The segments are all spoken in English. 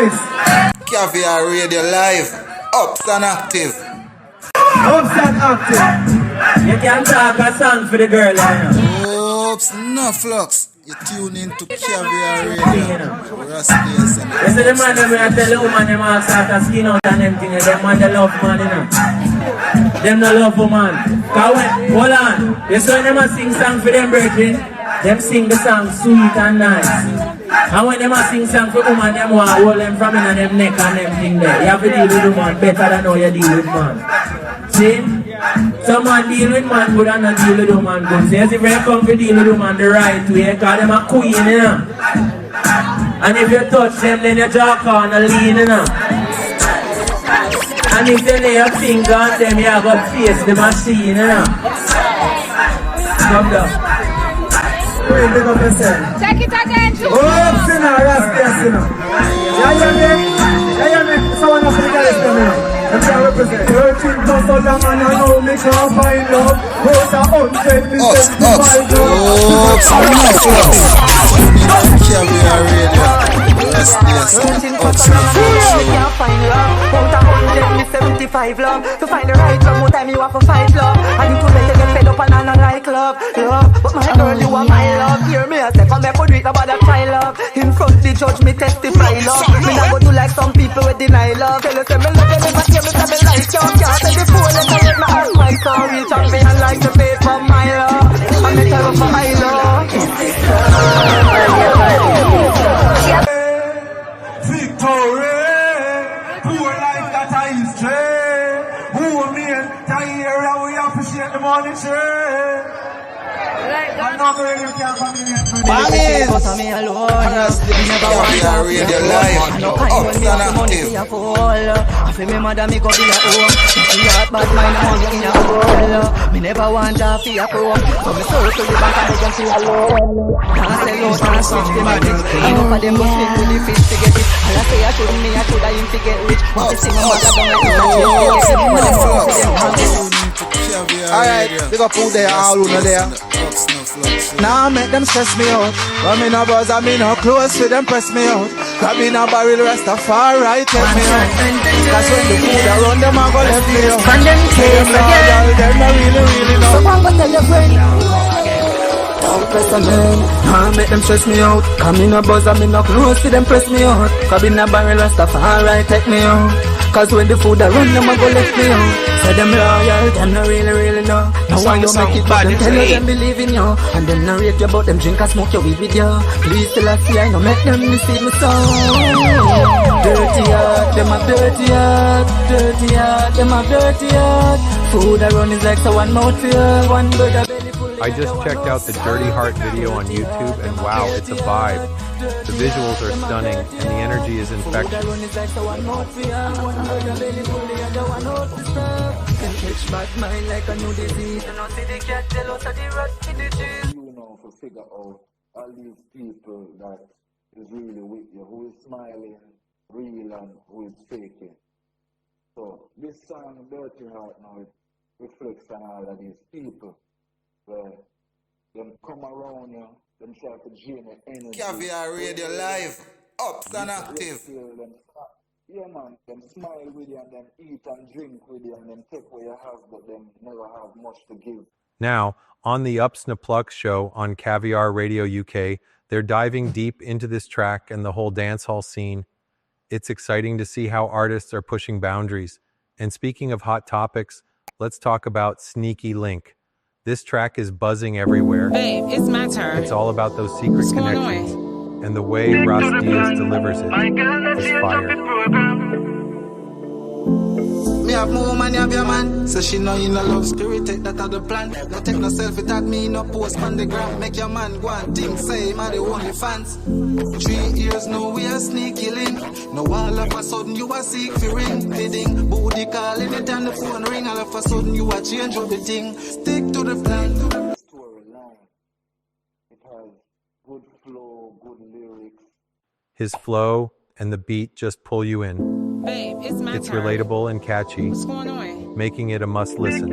nice. Caviar-Radio live, ups and active. Ups and active. You can talk a song for the girl, Oops, no flux. You tune in to Caviar-Radio. Rast Dias. You see the man that I tell the woman them all start to skin out and them things. Them man they love man, you know. Them no love for man. Hold on. You see them a sing song for them brethren. Them sing the song sweet and nice. And when them a sing song for woman, them want to hold them from in them neck and them thing there. You have to deal with the man better than how you deal with man. See? Some man deal with man good and not deal with the man good. See, as if you come to deal with the man the right way, because them a queen, you know. And if you touch them, then you draw on and lean, you know. And if you lay your finger on them, you have to face the machine, you know. Come down. Check it again, too. Oh, sinner, Rast Dias, sinner. Yeah, me. Someone else will get it, and I represent 13 plus all the man I know me can't find love. Who's a 100 me 75 love. Caviar-Radio. Rast Dias. 13 plus all the man I know me can't find love. Who's a 100 me 75 love. To find the right love, more time you have to fight love. And you too late to get fed up and I don't like love. But my girl, you are my love. Hear me, I say, come back for do it about that try love. In front the judge, me testify love. Me not go do like some people with deny love. Tell us, me love them, but me say me like you. Can't say the fool, and I let my heart, my soul. Reach out me and like the faith from my love. And me tell her for my love. Victory, poor life that I is straight. Who me and Caviar, we appreciate the morning shade. I'm not going to care for me. Caviar-Radio live, ups and active. I feel me mother me go be a home. She heart bad mind I'm in a hole. Me never want to feel a home. But me so to the back and they can see alone. Can't sell out, can't switch the magic. Enough of them go sleep with the fish to get it. And I say I shouldn't me, I should I him to get rich. Want to sing a mother down like it. Alright, they got put there, all over there. Now make them stress me out. But me no buzz and me no close to them press me out. Grab in a barrel Rastafari take me out. Cause when the food around them I go left me out. And them case again. Them not really know. So come go tell your friend. Don't press them in. Now make them stress me out. Come in a buzz and me no close to them press me out. Grab in a barrel Rastafari take me out. Cause when the food around them I go left me out. Say them loyal, them no really know. Now why you make it bad, them tell you them believe in you. And them narrate you about them drink and smoke your weed with you. Please tell us I no make them deceive me so. Dirty heart, them have dirty heart. Dirty heart, them have dirty heart. Food around is like so one mouth feel, one bird a belly full. I just checked out the Dirty Heart video on YouTube and wow, it's a vibe. The visuals are stunning and the energy is infectious. You know, to figure out all these people that is really with you, who is smiling, real, and who is faking. So this song, Dirty Heart, now it reflects on all of these people where them come around you, them try to drain your energy. Caviar-Radio live, ups and active. Yeah man, them smile with you and them eat and drink with you and them take what you have, but them never have much to give. Now, on the Ups Na Plux show on Caviar-Radio UK, they're diving deep into this track and the whole dancehall scene. It's exciting to see how artists are pushing boundaries. And speaking of hot topics, let's talk about Sneaky Link. This track is buzzing everywhere. Babe, it's my turn. It's all about those secret connections. And the way Rast Dias delivers it is fire. Me have more woman, you have your man. So she know you no love spirit, take that out the plan. No take no selfie, tag me, no post on the gram. Make your man go and think, say him are the only fans. 3 years, no we are sneaky link. No all of a sudden you are seek for ring. Bidding, booty call, anytime the phone ring. All of a sudden you are change everything. Stick to the plan. Storyline. It has good flow, good lyrics. His flow and the beat just pull you in. Babe, it's my It's turn. relatable and catchy, What's going on? making it a must listen.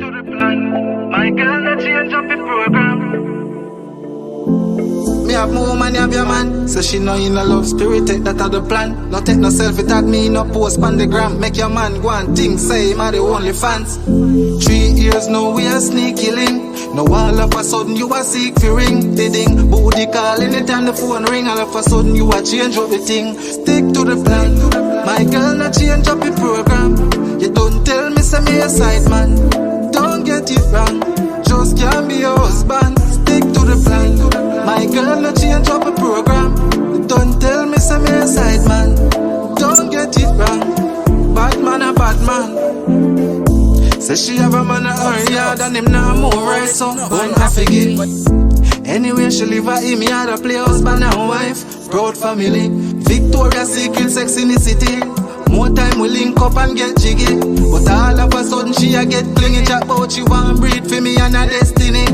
Me Me have my woman, you have your man. So she know in a love spirit, take that out the plan. No take no selfie, tag me, no post on the gram. Make your man go and think, say him are the only fans. 3 years now we are sneaky link. Now all of a sudden you are seek for ring. The ding, booty call anytime the phone ring. All of a sudden you are change up the thing. Stick to the plan. My girl not change up the program. You don't tell me say me a side man. Don't get it wrong. Just can't be your husband. Stick to the plan. My girl not change up the program. You don't tell me say me a side man. Don't get it wrong. Bad man a bad man. Say she have a man at her yard and him now move right, so one I forget. Anyway, she live at him yard, a play husband and wife, proud family. Victoria's Secret, sex in the city. More time we link up and get jiggy. But all of a sudden she a get clingy. Chat about she want breed for me and her destiny.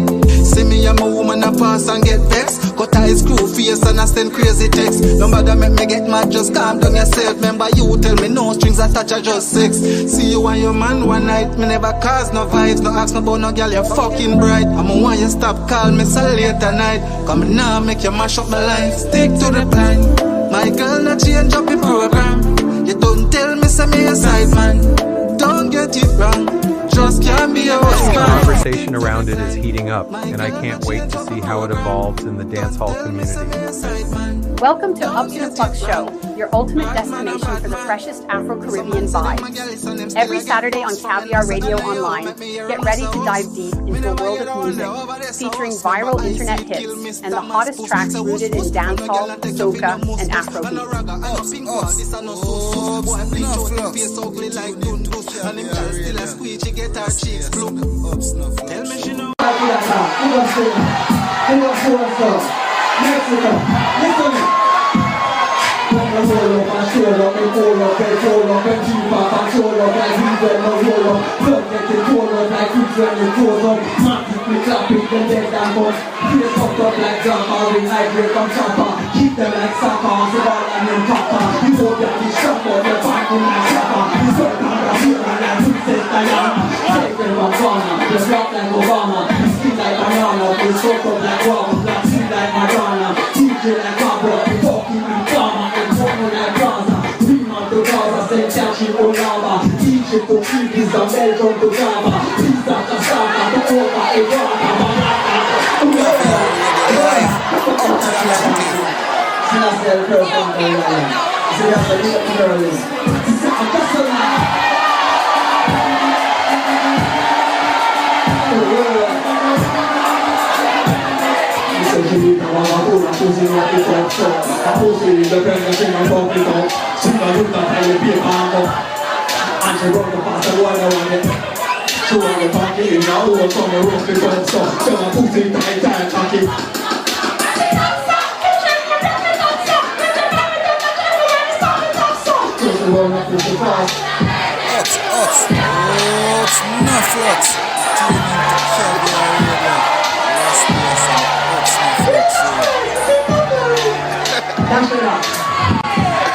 See me and my woman a pass and get vexed. Cut her screw face and I send crazy text. No matter make me get mad, just calm down yourself. Remember you tell me no strings attached are just sex. See you and your man one night. Me never cause no vibes. No ask no about no girl, you're fucking bright. I'ma want you stop call me so late at night. Come now make you mash up my life. Stick to the plan. My girl not change up the program. You don't tell me say me a side man. Don't get it wrong. Just can't be a husband. The conversation around it is heating up, and I can't wait to see how it evolves in the dancehall community. Welcome to Up to the Flux Show, your ultimate destination for the freshest Afro-Caribbean vibes. Every Saturday on Caviar-Radio Online, get ready to dive deep into a world of music, featuring viral internet hits and the hottest tracks rooted in dancehall, soca, and Afrobeat.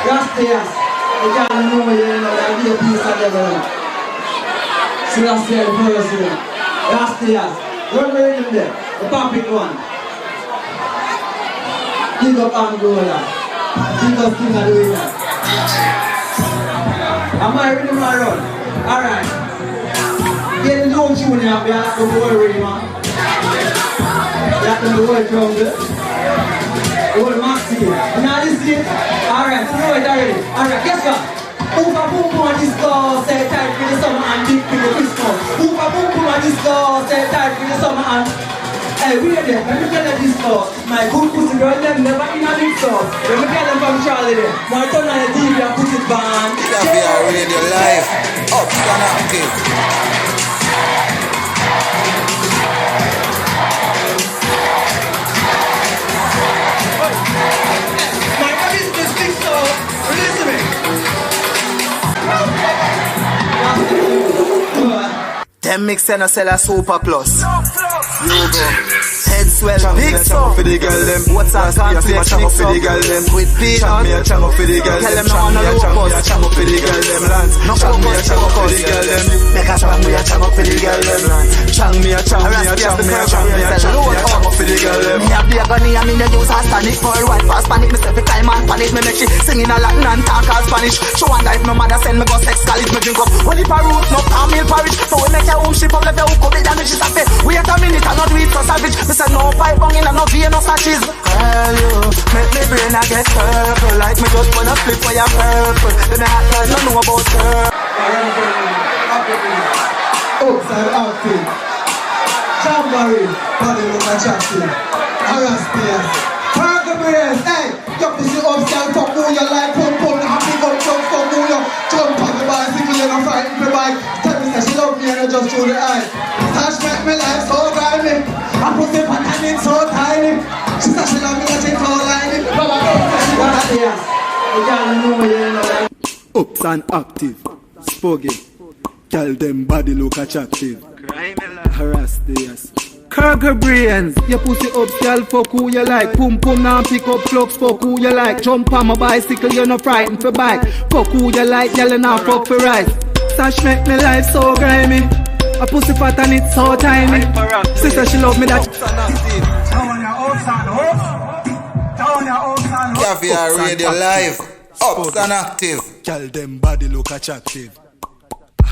Rast Dias, the guy who know you know that be a piece of devil. So that's the person. Rast Dias, run right in there, the puppet one. Big up Angola, big up King of the Winner. Am I ready, my run? Alright. Get the drum tune here, you have to go ready, man. You have to go jungle. Old Maxi, you know this thing? Alright, you know it already. Alright, guess what? Move a boom boom on this go, say tight for the summer and deep for the Christmas. Move a boom boom on this go, say tight for the summer and... Hey, wait there, let me tell you this though. My good pussy girl, them never in a big sauce. Let me tell them from Charlie there. Now turn on the TV and put it back. Caviar-Radio live, up and active. Them mix and sell a super plus. You go. Head swell, big song. For the girl them. What's that? Can't play a trick for the girl them. with peanuts. Chang me a chang up for the girl them. Tell them no one no locust. Chang up for the girl them. No Chang me a focus, chang up for the focus. girl them. Make a chang me a chang up for the girl them. Chang me a chang me a chang me a chang me a chang me a chang up for the girl them. Me a play a gunny and me no use a Spanish. For a while fast panic, me say fi climb and panic. Me make she sing in a Latin and talk all Spanish. Show and life, no mother send me go sex college. Me drink up only for root, no palm meal porridge. So we make your home ship up, let the hook up it damage. She say wait a minute and not do it for savage. Me say no pipe bong in and no vein, no sashes. Girl, you make me brain a get purple. Like me just wanna flip for your purple. Then me hot girl no know about her. Outside outfit. Caviar-Radio, body look attractive. Rast Dias. Caviar-Radio, hey, your pussy upstairs, fuck who you like, pump, happy gun, jump, fuck who you jump on the bicycle, you're not frightened for bike. Tell me that she love me and I just through the eye. Sash make me life so grimy. I put the pattern in so tiny. She said she love me and she call lining. Ups and active, spoggy. Tell them body look attractive. Rast Dias. Curger brains, your pussy up, girl, fuck who you like. Pum pum now pick up flux, fuck who you like. Jump on my bicycle, you're not frightened for bike. Fuck who you like, girl, and now fuck for rice. Sash make me life so grimy. A pussy fat and it's so tiny. Sister, she love me that. Caviar-Radio live. Ups and active. Tell them body look attractive.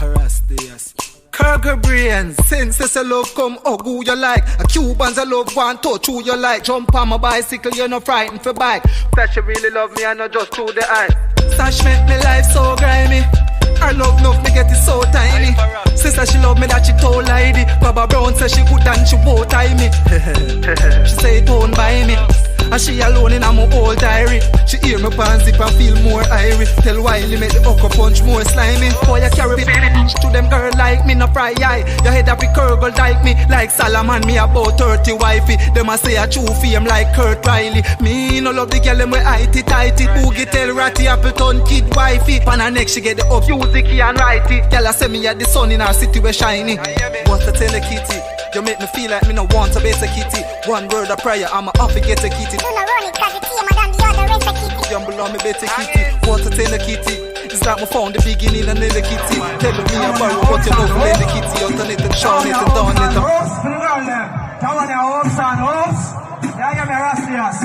Rast Dias. Curger brains, senses a love come hug who you like. A Cubans a love one touch who you like. Jump on my bicycle, you're not frightened for bike. That she really love me and not just through the eye. Sash make me life so grimy. Her love me get it so tiny. Sister she love me that she told lady. Baba Brown say she good and she won't tie me. She say it won't buy me. And she alone in my old diary. She hear me pants zip and feel more irie. Tell Wiley make the okra punch more slimy. Boy you carry to them girl like me no fry eye. Your head up a curl like me. Like Solomon me about 30 wifey. Them a say a true fame like Kurt Riley. Me no love the girl them way tighty tighty. Boogie tell Ratty Appleton kid wifey. Pan her neck she get the up music and righty. Girl I say me at the sun in our city where shiny. What's the tell a kitty? You make me feel like me no want a better kitty. One word of prayer, I'ma off to get a kitty. You know run it, cause it's tamer than the other rest of kitty. Jumble on me better kitty. Want to tell a kitty? It's like me found the beginning and then the kitty. Tell me I borrow what you know from the kitty. Alternate and Sean it and down it. Come on, your hopes and hopes. Yeah, give me Rast Dias.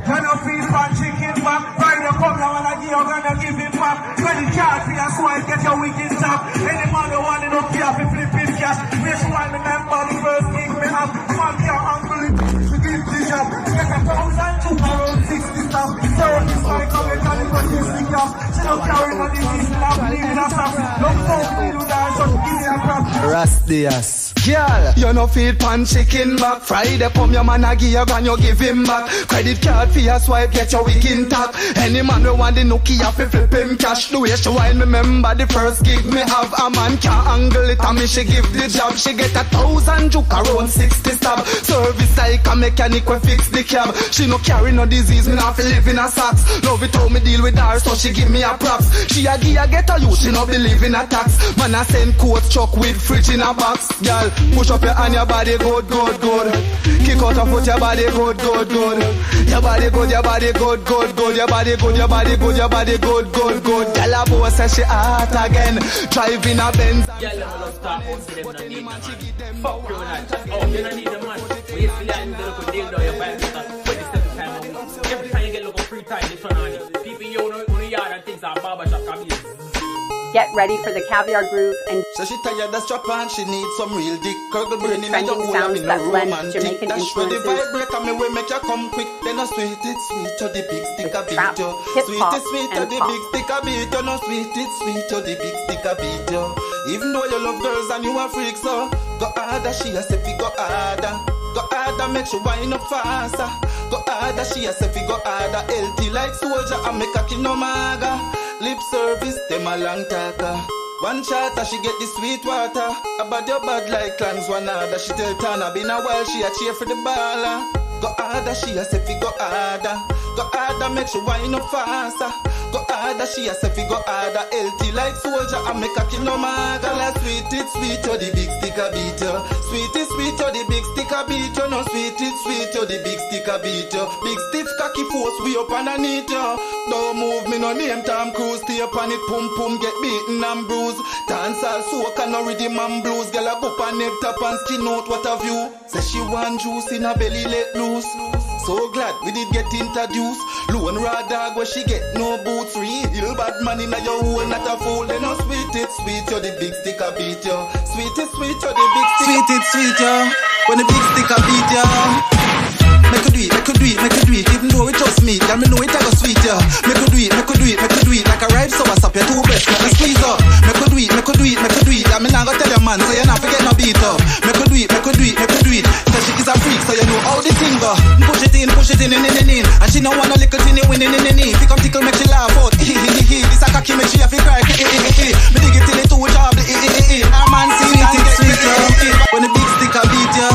When you feel pan chicken back, Friday come down and I give you gonna give it back. When the card for your swipe, get your wicked top. Any man who want it up here, fi flip it cash. Which one remember the first thing we have? Man, your uncle, we give the job. Get 1,000 to around 60 stuff. So this one come and tell you what you stick up. She don't carry no disease, now believe in herself. Don't go feel that, so give me a crap. Rast Dias. Girl, you no feel pan chicken back. Friday come your man a give you and you give him back. Credit card for your swipe, get your week intact. Any man who want the Nokia fi flip him cash. The way she whine, remember the first gig me have. A man can't angle it and me she give the job. She get 1,000 juke around 60 stab. Service like a mechanic we fix the cab. She no carry no disease, me not fi live in a socks. Love it how me deal with her, so she give me a props. She a give a get a youth, she no believe in a tax. Man a send coat truck with fridge in a box. Girl, push up your hand, your body good, good, good. Kick out your foot, your body good, good, good. Your body good, your body good, good, good. Your body good, your body good, your body good, good, good. Girl a boss say she hot again. Driving a Benz. Girl, them love start out to them, no need no man. Fuck you, man. Oh, you don't need the man. We used to like the local deal down your back. 27 times a week. Every time you get local free time, they turn on it. People you know in the yard and things are barbershop come here. Get ready for the Caviar groove and So she tired of strap on, she need some real dick. Curl brain in a trending hole, sounds I'm in that a blend romantic. Jamaican That's where the influences. vibrate and me will make you come quick. Then I sweet it, sweet to the big stick of beat trap, yo. hip Sweet hop, it, sweet to and the pop. big stick of beat yo. No sweet it, sweet to the big stick of beat yo. Even though you love girls and you a freak, so go harder, she a say fi go harder. Go harder, make she wind up faster. Go harder, she a say fi go harder. Healthy like soldier and make a no maga. Lip service, them a long talker. One shot, she get the sweet water. About your bad like clans, one other. She tell Tana, been a while, she a cheer for the baller. Go harder, she a say fi go harder. Go harder, make she wind up faster. Go harder, harder. She a say fi go harder. Healthy like soldier, I make a kill no maga. La sweet it sweet, you the big stick a beat you. Sweet it sweet, you the big stick a beat you. No sweet it sweet, you the big stick a beat you. Big stiff cocky force, we up underneath you. Don't move me no name Tom Cruise. Stay upon it, pum pum, get beaten and bruised. Dance all soak and no rhythm and blues. Girl a go pan neck top and skin out, what have you? Say she want juice in her belly let loose. So glad we did get introduced. Lone raw dog where she get no boots. Real bad man in your hole, not a fool. They no sweet it sweet, you the big stick a beat you. Sweet it sweet, you the big stick. Sweet it sweet, you when the big stick a beat you. Make you do it, make you do it, make you do it. Even though it just me, girl me know it a go sweet ya. Make you do it, make you do it, make you do it. Like a ride so I stop your two breasts, make me squeeze up. Make you do it, make you do it, make you do it. Girl me nah go tell your man, so you not forget no beat up. Make you do it, make you do it, make you do it. So she is a freak, so you know how the thing go. Push it in, and she no want no little thing in. Pick up tickle, make she laugh out. This a cocky make she have to cry. Me dig it till it too job. A man see it, it's sweet when the big stick a beat ya.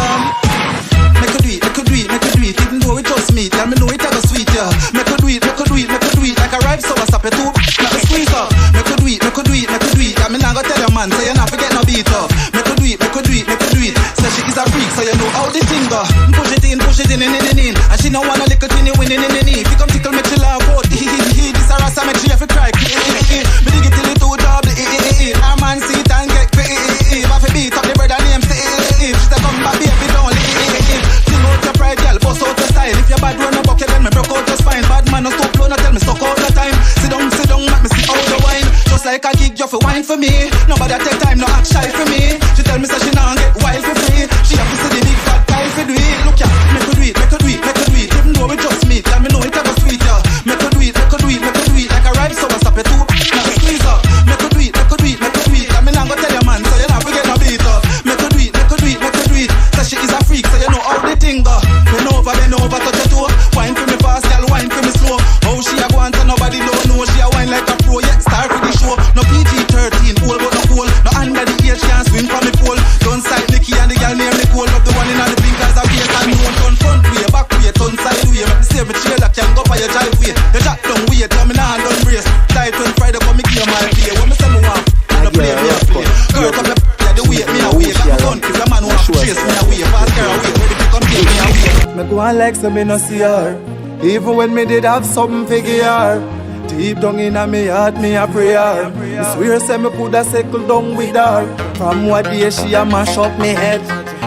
Make you do it, make you do it, make you do it. Even though it just me, tell me know it a go sweet ya. Make you do it, make you do it, make you do it. Like a ripe so I stop it too. Make you squeeze up. Make you do it, make you do it, make you do it. I mean I go tell your man, so you not forget no beat up. Make you do it, make you do it, make you do it. So she is a freak, so you know how the thing go. Push it in, and she no want a little thing in. Pick up tickle, make she laugh out. This a rasta make she have to cry. Me dig it till it too job. A man see it and get crazy. If I beat up the brother name Steve, she say come back baby don't leave. Sing out your pride, girl, bust out your style. If your bad run a bucket, then me broke out your spine. Bad man no stop blow, no tell me stuck out the time. Sit down, make me see out the wine. Just like a gig, you fi wine for me. Nobody take time, no act shy for me. She tell me say she nah get wild for free. She have to see the big fat guy fi do it. Look ya, make her do it, make her do it, make her do it. Even though we just meet, let me know it a go sweet ya. Make her do it, make her do it, make her do it. Like a ripe so I stop it too. Now squeeze up. Make her do it, make her do it, make her do it. Let me not go tell your man, so you not forget no beat up. Make her do it, make her do it, make her do it. So she is a freak, so you know how the thing go. Bend over, touch your toe. Wine for me fast, girl, wine for me slow. How she a go on so nobody don't know. She a wine like a pro, yeah, star for the show. No PG-13, old but no cool. No under the age, can't swing from the pole. Don't side Nicky and the girl name Nicole. Love the one in all the blinkers of face and no turn front way, back way, turn side way. Make me save me trailer, can go for your drive way. You jack down way, tell me nah done brace. Tight when Friday come, me give my play. When me say me want, no play, me a play. Girl come up, yeah, the way, me a wait. Like me gun, if your man want to chase me a way. Fast girl away, ready to come take me a way. Me go on like so me no see her. Even when me did have something figure her. Deep down in me heart, me a prayer. Me swear say me coulda settle down with her. From what day she a mash up me head.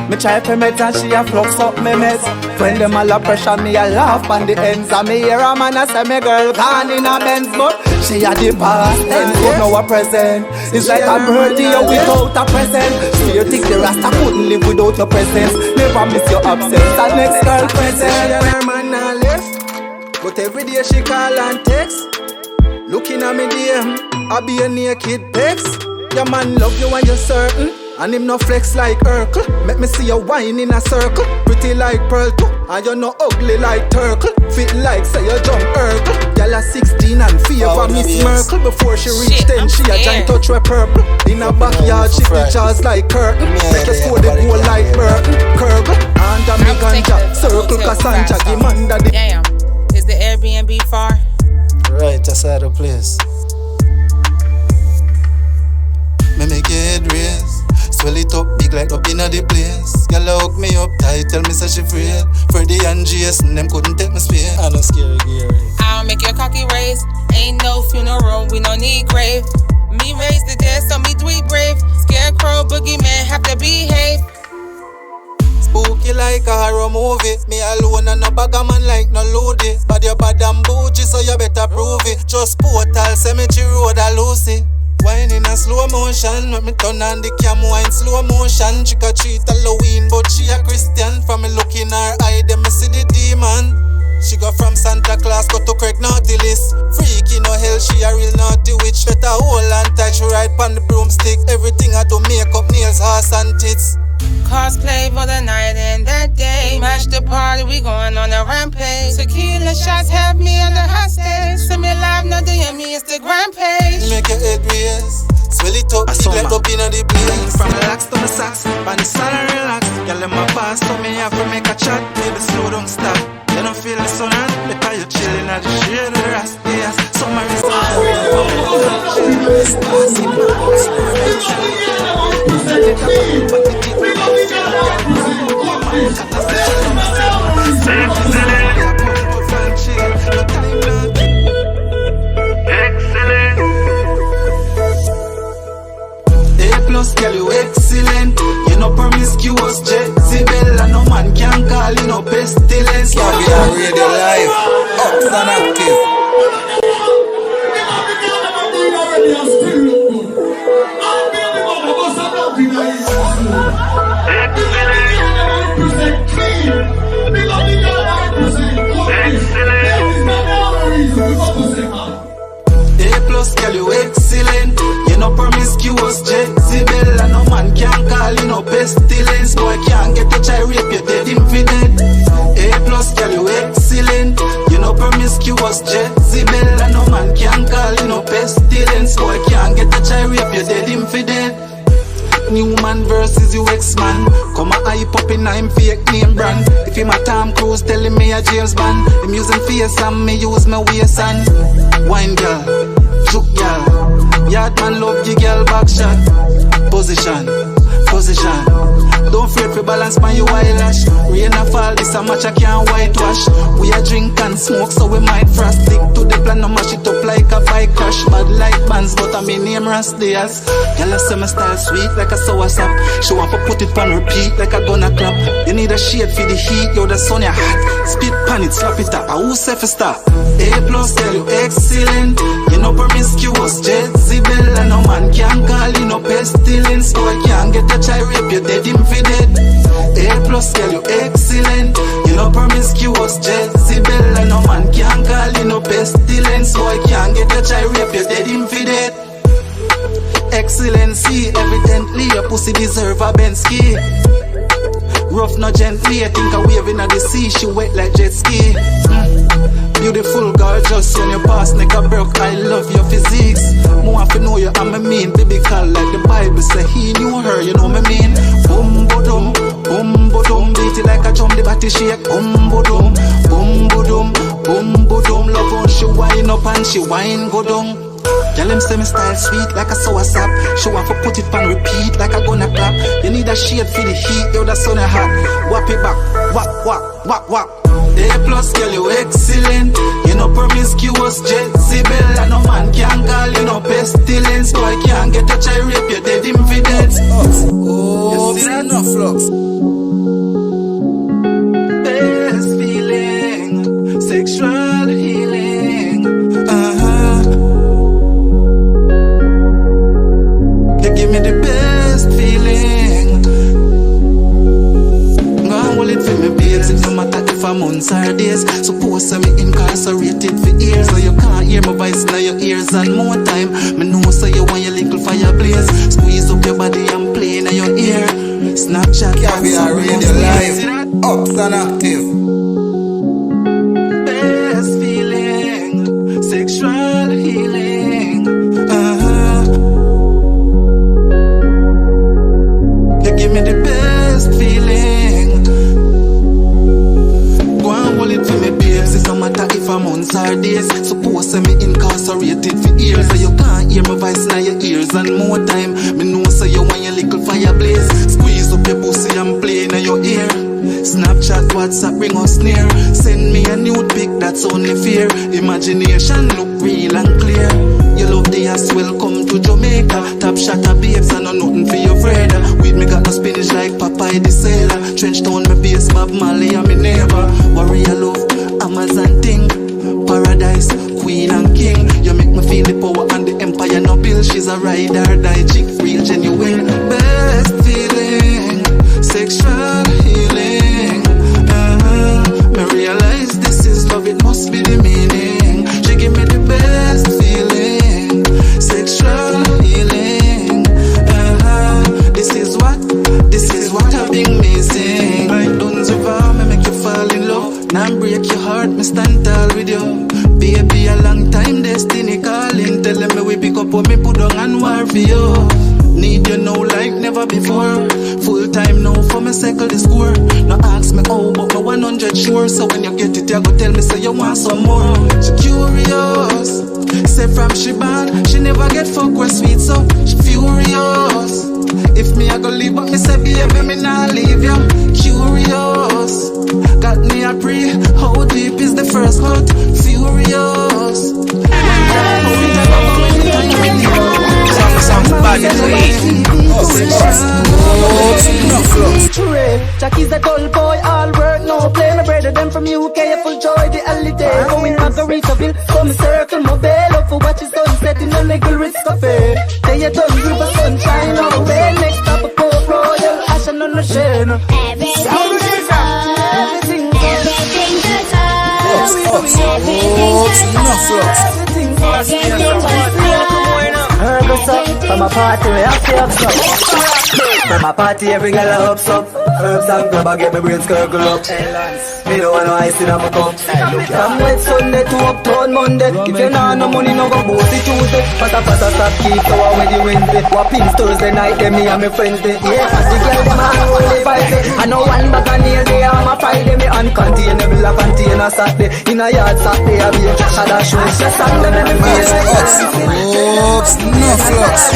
Me try for meds and she a flux up me meds. When them all a pressure me a laugh on the ends. And me hear a man a say me girl gone in a Benz. But she a the past tense, but now a present. It's like a birthday without a present. So you think the Rasta couldn't live without your presence. Never miss your absence. And next girl present. She and her man a left, but every day she call and text. Looking at me DM, I be a naked pics. Your man love you when you're certain, and him no flex like Urkel. Make me see you wine in a circle. Pretty like Pearl too, and you no ugly like Turkle. Fit like say you jump Urkel. Y'all are 16 and favor Miss Merkel. Before she reach 10, she a giant touch with purple. In a backyard she features like curtain. Make you score the goal like Burton. Curgle, under me ganja, circle Cassandra, give man the Damn, is the Airbnb far? Right outside the place. Me make it raise. Swell it up big like up inna the place. Girl hook me up tight, tell me say she afraid. Freddie and Jason, them couldn't take me space. I no scary Gary. I'll make your cocky raise. Ain't no funeral, we no need grave. Me raise the dead, so me do it brave. Scarecrow, boogeyman, have to behave. Spooky like a horror movie. Me alone and a bag of man like no loady. But you bad and bougie, so you better prove it. Just Portal Cemetery Road a Lucy. Wine in a slow motion. Let me turn on the cam, wine slow motion. Trick or treat Halloween, but she a Christian. From me look in her eye, then me see the demon. She go from Santa Claus, go to Craig Nautilus. Freaky no hell, she a real naughty witch. Better hold on tight, she ride pon the broomstick. Everything I do, makeup, nails, ass and tits. Cosplay for the night and that day. Match the party, we going on a rampage. Tequila shots have me under hostage. Send me live, no DM me Instagram page. Make your head raise. Swell it up, big like up inna the place. From relax to my socks, on the sun and relax. Girl, let my pass, so me have to make a chat. Baby, slow down, stop. You don't feel the sun, because you're chilling at the shade of the Rast Dias. Summer is A+, girl, you excellent. You no promiscuous, Jezebel, and no man can call you no pestilence. Caviar-Radio live, up and active. A+, girl, you excellent. You no promiscuous, Jezebel, and no man can call you no pestilence. Boy can't get the child rape, you dead infidel. A+, girl, you excellent. You no promiscuous, Jezebel, and no man can call you no pestilence. Boy can't get the child rape, you dead infidel. New man versus you ex-man. Come a hype up in a him fake name brand. If him a Tom Cruise telling me a James Bond, him using face and me use my waist and wine girl, juke girl, yard man love the girl back shot. Position, don't fret for balance man you eyelash. Rain a fall, this a match I can't whitewash. We a drink and smoke so we might frost. Stick to the plan, no mash it up like a bike crash. Bad like bands but I me name Rast Dias. Girl I say my style sweet like a sour sap. She want to put it on repeat like a gonna clap. You need a shade for the heat, yo the sun ya hot. Spit pan it, slap it up, I who say for start. A+, girl you excellent. You no promiscuous, Jezebel, and no man can call you no pestilence. Boy can't get a child rape, you dead infidel. A+, girl you excellent. You no promiscuous, Jezebel, and no man can call you no pestilence. Boy can't get a child rape, you dead infidel. Excellency, evidently your pussy deserve a Bensky. Rough no gently, I think a wave in the sea. She wet like jet ski. Beautiful, gorgeous, when you pass neck a broke. I love your physiques. More if you know you I'm a mean. Biblical like the Bible say he knew her, you know me mean. Boom bodum, beat it like a drum, the body shake. Boom bodum, love on she wine up and she wine go down. Girl, him say me style sweet like a sour sap. She want to put it on repeat like a gonna clap. You need a shade for the heat, yo the sun is hot. Whap it back, whap. A+, girl, you excellent. You no promiscuous, Jezebel, and no man can call you no pestilence. Boy can't get a child rape, you dead infidel. Oh, you see that? No flux. Best feeling, sexual healing. Give me the best feeling. Go and hold it for me, babes. It no matter if I'm months or days. Suppose I'm incarcerated for years, so you can't hear my voice in your ears. And more time, me know so you want your little fire blaze. Squeeze up your body and play in your ear. Snapchat, Caviar-Radio live, up and active. Best feeling, sexual healing. Give me the best feeling. Go and hold it for me, babes. It no matter if I'm months or days. Suppose I'm incarcerated for years, so you can't hear my voice in your ears. And more time, me know so you want your little fire blaze. Squeeze up your pussy and play in your ear. Snapchat, WhatsApp, bring us near. Send me a nude pic, that's only fear. Imagination look real and clear. You love Dias, welcome to Jamaica. Top shot of babes, I know nothing for your friend. Weed me got no spinach like Popeye the Sailor. Trench town, my base, Bob Marley, and me neighbor. Warrior love, Amazon thing. Paradise, queen and king. You make me feel the power and the empire no bill. She's a ride or die chick, real genuine. Best feeling, sexual healing. Me realize this is love, it must be the meaning. She give me the best feeling, sexual healing. This is what I've been missing. Like don't survive, me make you fall in love. Now break your heart, me stand tall with you. Baby, a long time destiny calling. Telling me we pick up what me put on and war for you. Need you now like never before. Full time now for me cycle the score. No ask me how, but me 100 sure. So when you get it, you go tell me say you want some more. She curious, Say from she born, she never get fuck with sweet, so she furious. If me I go leave, but me say baby, me nah leave you. Curious, got me a pre. How deep is the first cut? Furious. Jack is a dull boy, all work, no play. My brother them from UK, full joy the holiday. Going Margaritaville, come circle my bell up for watch his sunset in a legal risk cafe. They a done river sunshine all way. Next stop a Port Royal, Ashen on the shade. Everything's from a party where I stay up from a party every girl I ups up. Herbs and grab I get my brains circle up. Me don't want no ice in my cup. From wet Sunday to uptown Monday. If you nah no money no go boost it Tuesday. Pata stop keep so when the Wednesday. Whoppings Thursday night then me and my friends day. Yeah, and the girl them all only vibe. I know one bag of nails they on my Friday. Me uncontain them like contain a Saturday. In a yard Saturday I be a cash at a show. Just on them and me feel like no flux.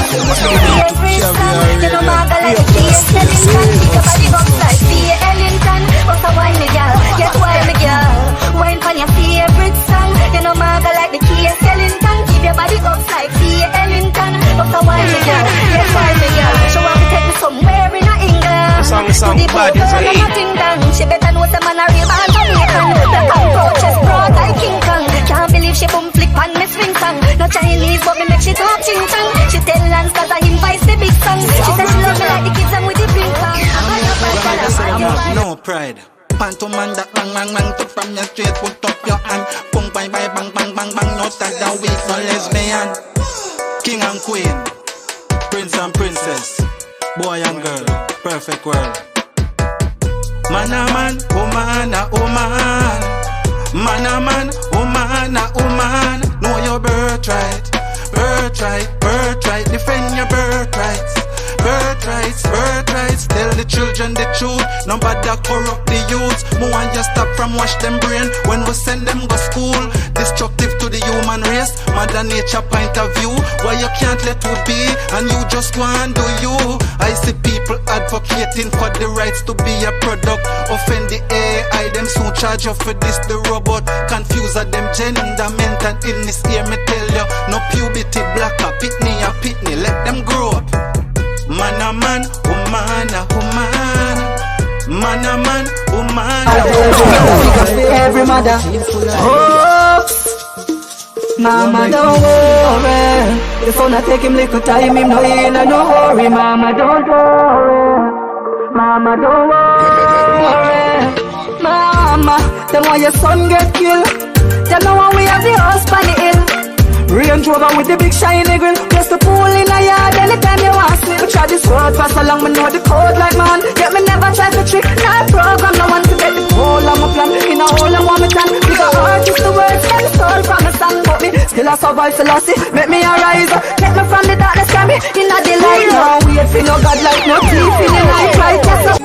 You know maga like a kiss, Ellington. Your body box like Tia Ellington. What's a wine me girl? Get wine me girl. Wine from your favorite song. You know maga like the kiss, Ellington. Keep your body box like Tia Ellington. What's a wine me girl? Get wine me girl. She want to take me somewhere in England. To the body girl of Nottingham. She better know the man a real man Jamaican. The approach is broad like King Kong. Can't believe she boom flick on me swing song. No Chinese but me make she talk ching chong. She tell Lance cause I invite the big song. She says she love me like the kids and with the pink song. No pride. Pantoman that bang to from your straight, put up your hand. Pung bang bang bang bang bang. No tag that weak no lesbian. King and queen, prince and princess, boy and girl, perfect world. Man a man, woman a woman. Man a man, woman a woman. Know your birthright, birthright, birthright. Defend your birthrights. Birthrights, tell the children the truth. Nobody corrupt the youths. More and just stop from wash them brain when we send them go school. Destructive to the human race. Mother nature point of view. Why you can't let we be and you just want do you. I see people advocating for the rights to be a product. Offend the AI, them soon charge you for this the robot. Confuse them gender, mental illness. Hear me tell you, no puberty blacker, pitney a pitney. Let them grow up. Man a man, woman a woman. Man a man, woman a woman. Every mother hopes. Mama don't worry. The phone I take him little time, him no in a no hurry. Mama don't worry. Mama don't worry. Mama, then why your son get killed? Tell no one we have the house by the hill. Range Rover with the big shiny grill. Just the pool in a yard anytime you want to. We try this word fast along, me know the code like man. Yet me never try to trick, not program. No one to get the whole of my plan. In a hole and one me can. Bigger heart is the words, and the soul from the sun. But me still a survive philosophy. Make me a rise. Take me from the darkness, carry me in a delight. Now wait for no God like no thief in the night. Right, yes,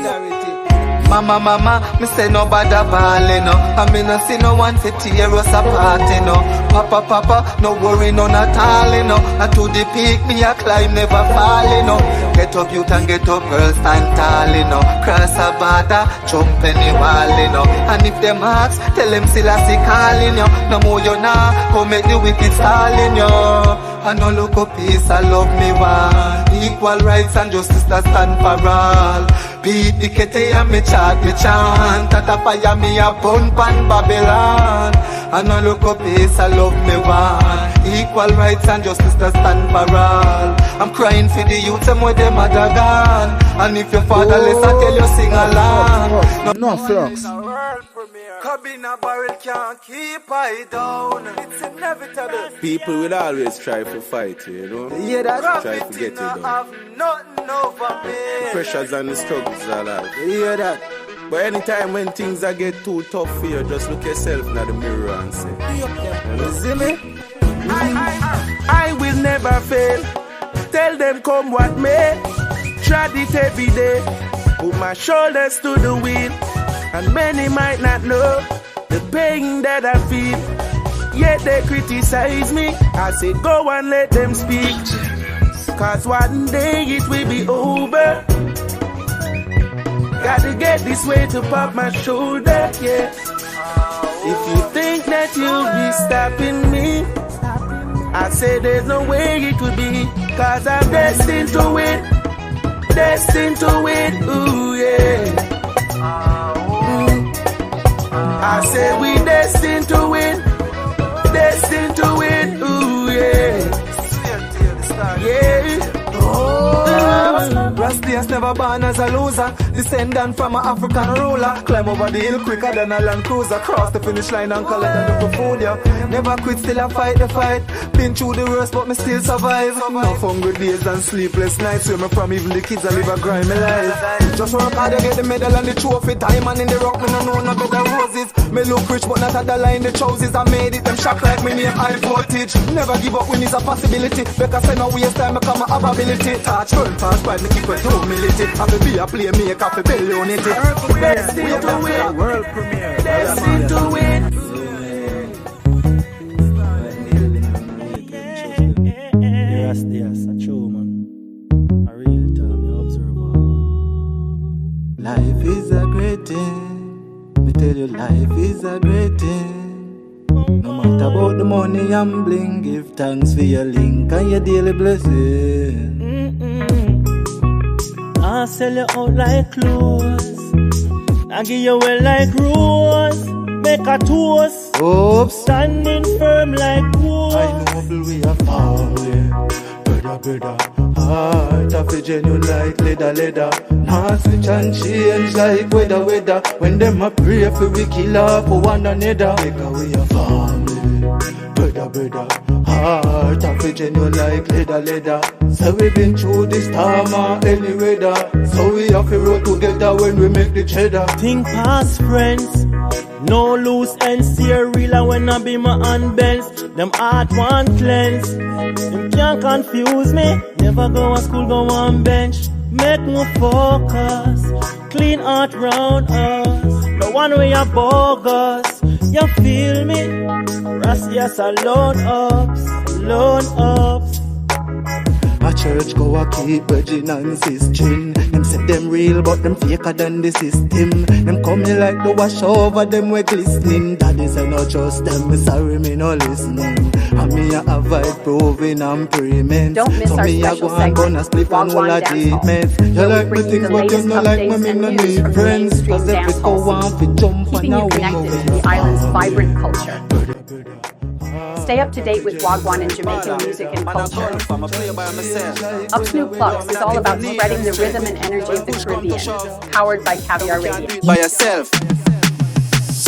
Mama, me say no bad ballin', no. I me no see no one to tear us apart, no. Papa, no worry none at all, no. And to the peak, me a climb, never fall, no. Get up youth and get up girls, stand tall, no. Cross a border, jump any wall, no. And if them ask, tell them still a sick calling, no. No more you nah, go make the wicked stalling, yo. I no look up peace, I love me one. Equal rights and justice that stand for all. Beat the kete and me chant, me chant. Tata fire me a bun pan Babylon. I no look up peace, I love me one. Equal rights and justice that stand for all. I'm crying for the youth and where them mother gone. And if your fatherless, I tell you sing along. No flux. Caviar can't keep I down. It's inevitable. People will always try to fight you, you know. Yeah, that's try to get you down. Nothing over me. The pressures and the struggles are like. You hear that? But anytime when things are get too tough for you, just look yourself in the mirror and say, you see me? I will never fail. Tell them come what may. Tread it every day. Put my shoulders to the wheel. And many might not know the pain that I feel. yet they criticize me. I said go and let them speak, cause one day it will be over. Gotta get this way to pop my shoulder, yeah. If you think that you'll be stopping me, I say there's no way it will be, cause I'm destined to win. Destined to win, ooh yeah. I say we destined to win. Destined to win, ooh yeah. Yeah. Rast Dias never born as a loser. Descendant from an African ruler. Climb over the hill quicker than a Land Cruiser. Cross the finish line and collect the portfolio. Never quit, still I fight the fight. Been through the worst but me still survive. Enough hungry days and sleepless nights. Where me from, even the kids I live a grimy life. Just work hard to get the medal and the trophy. Diamond in the rock, me no know no better roses. Me look rich but not at the line the trousers. I made it, them shock like me name high voltage. Never give up when it's a possibility. Because I no waste time, I come have ability. Touch, burn, fast, fight, me keep it humility. Have to be a play, make a billion it. Destined to win. World premiere. Destined to win. Rast Dias, a true man. A real time, you observe one. Life is a great thing. Me tell you, life is a great thing. No matter about the money and bling, give thanks for your link and your daily blessing. I sell you out like clothes. I give you well like rose. Make a toast. Oops. Standing firm like wood. I know we are family. Brother. Heart of a genuine like leather. Not switch and change like weather. When them a pray for we kill off for one another. Make away a family. Brother. Heart of a genuine like leather. So we been through this time or any weather. So we have to roll together when we make the cheddar. Think past friends. No loose ends, steer real when I be my unbends. Them heart want cleanse. Them can't confuse me. Never go to school, go on bench. Make me focus. Clean heart round us. The one way are bogus. You feel me? Rast Dias alone ups. A church go a keep virgin and sistering. Them say them real but them faker than the system. Them coming like the wash over them we glistening. Daddy say no trust them, me sorry me no listening. And me a avoid proving and payment. Don't miss so our me special a go and burn a split and all a treatment. You like me things but you no like me no need friends. Cause if we go on fi jump keeping and you connected to the island's vibrant culture. Stay up to date with Wagwan and Jamaican music and culture. Upsnoop Plugs is all about spreading the rhythm and energy of the Caribbean, powered by Caviar-Radio. By yourself.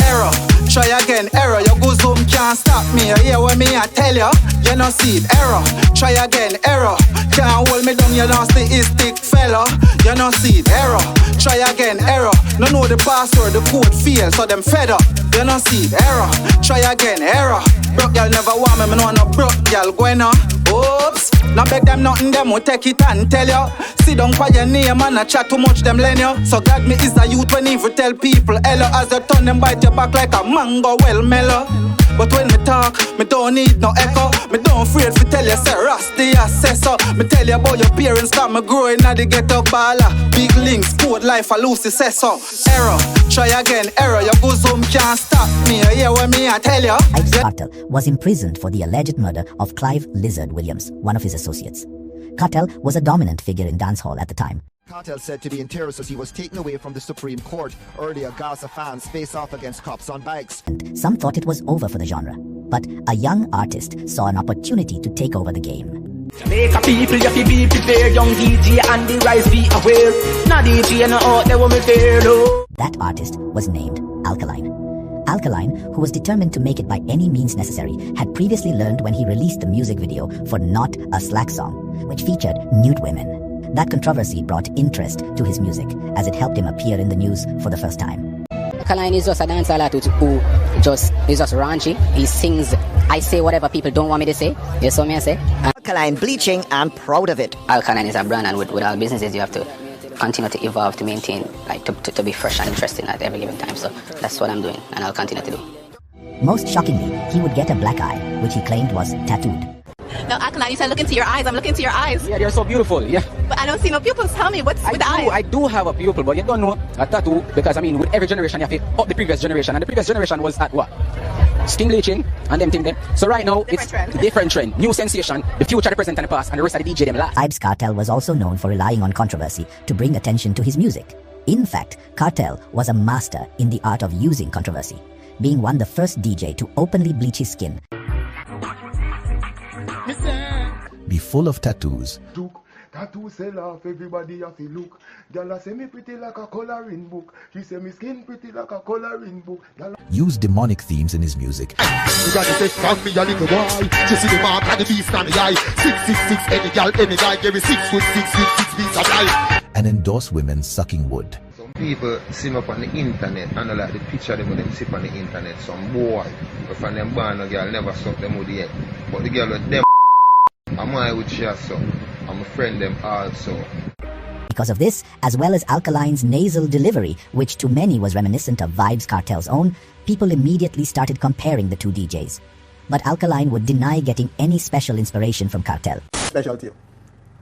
Error, try again, error. Your go zoom can't stop me. You hear what me I tell you? You no see it. Error, try again, error. Can't hold me down, you nasty fella. You no see it. Error, try again, error. No know the password, the code fail, so them fed up. You no see it. Error, try again, error. Broke y'all never want me know no broke y'all going on. Oops, now beg them nothing, them will take it and tell you. Sit down for your name and I chat too much, them learn you. So God me is a youth when evil tell people hello. As they turn them bite your back like a mango well mellow. But when me talk, me don't need no echo. Me don't afraid to tell you say Rast Dias say so. Me tell you about your parents cause me growing at the ghetto baller. Big links, code life, a Lucy say so. Error, try again, error. Your go zoom can't stop me. You hear what me I tell you? Cartel was imprisoned for the alleged murder of Clive Lizard Williams, one of his associates. Cartel was a dominant figure in dancehall at the time. Cartel said to be in tears as he was taken away from the Supreme Court. Earlier, Gaza fans face off against cops on bikes. Some thought it was over for the genre, but a young artist saw an opportunity to take over the game. Jamaica people, you have to be prepared. Young DJ and the rise be aware. No DJ no out there want me fair, no. That artist was named Alkaline. Alkaline, who was determined to make it by any means necessary, had previously learned when he released the music video for Not a Slack Song, which featured nude women. That controversy brought interest to his music, as it helped him appear in the news for the first time. Alkaline is just a dancer who is just raunchy. He sings, I say whatever people don't want me to say. You saw me I say? Alkaline bleaching, I'm proud of it. Alkaline is a brand, and with all businesses you have to continue to evolve, to maintain, like to be fresh and interesting at every given time. So that's what I'm doing, and I'll continue to do. Most shockingly, he would get a black eye, which he claimed was tattooed. No, Alkaline, you said look into your eyes. I'm looking into your eyes. Yeah, they're so beautiful, yeah. But I don't see no pupils. Tell me, what's with the eyes? I do have a pupil, but you don't know a tattoo because, I mean, with every generation, you have to up the previous generation. And the previous generation was at what? Skin bleaching and them thing there. So right now, it's different trend. New sensation, the future, the present, and the past, and the rest of the DJ them last. Vybz Kartel was also known for relying on controversy to bring attention to his music. In fact, Kartel was a master in the art of using controversy, being one the first DJ to openly bleach his skin. Be full of tattoos. Tattoo sell off, everybody have to look. Gyal say me pretty like a coloring book. She say me skin pretty like a coloring book. Use demonic themes in his music. You got to say from me a little boy. She see the mark and the beast on the eye. 666 any gyal, any guy give me 6 foot 6 with 6 beats of life. And endorse women sucking wood. Some people see me up on the internet and I like the picture them when them see on the internet. Some boy, if from them born a girl never suck them with yet. But the girl with them, I'm I with share so. I'm a friend them also. Because of this, as well as Alkaline's nasal delivery, which to many was reminiscent of Vybz Kartel's own, people immediately started comparing the two DJs. But Alkaline would deny getting any special inspiration from Kartel. Special to you?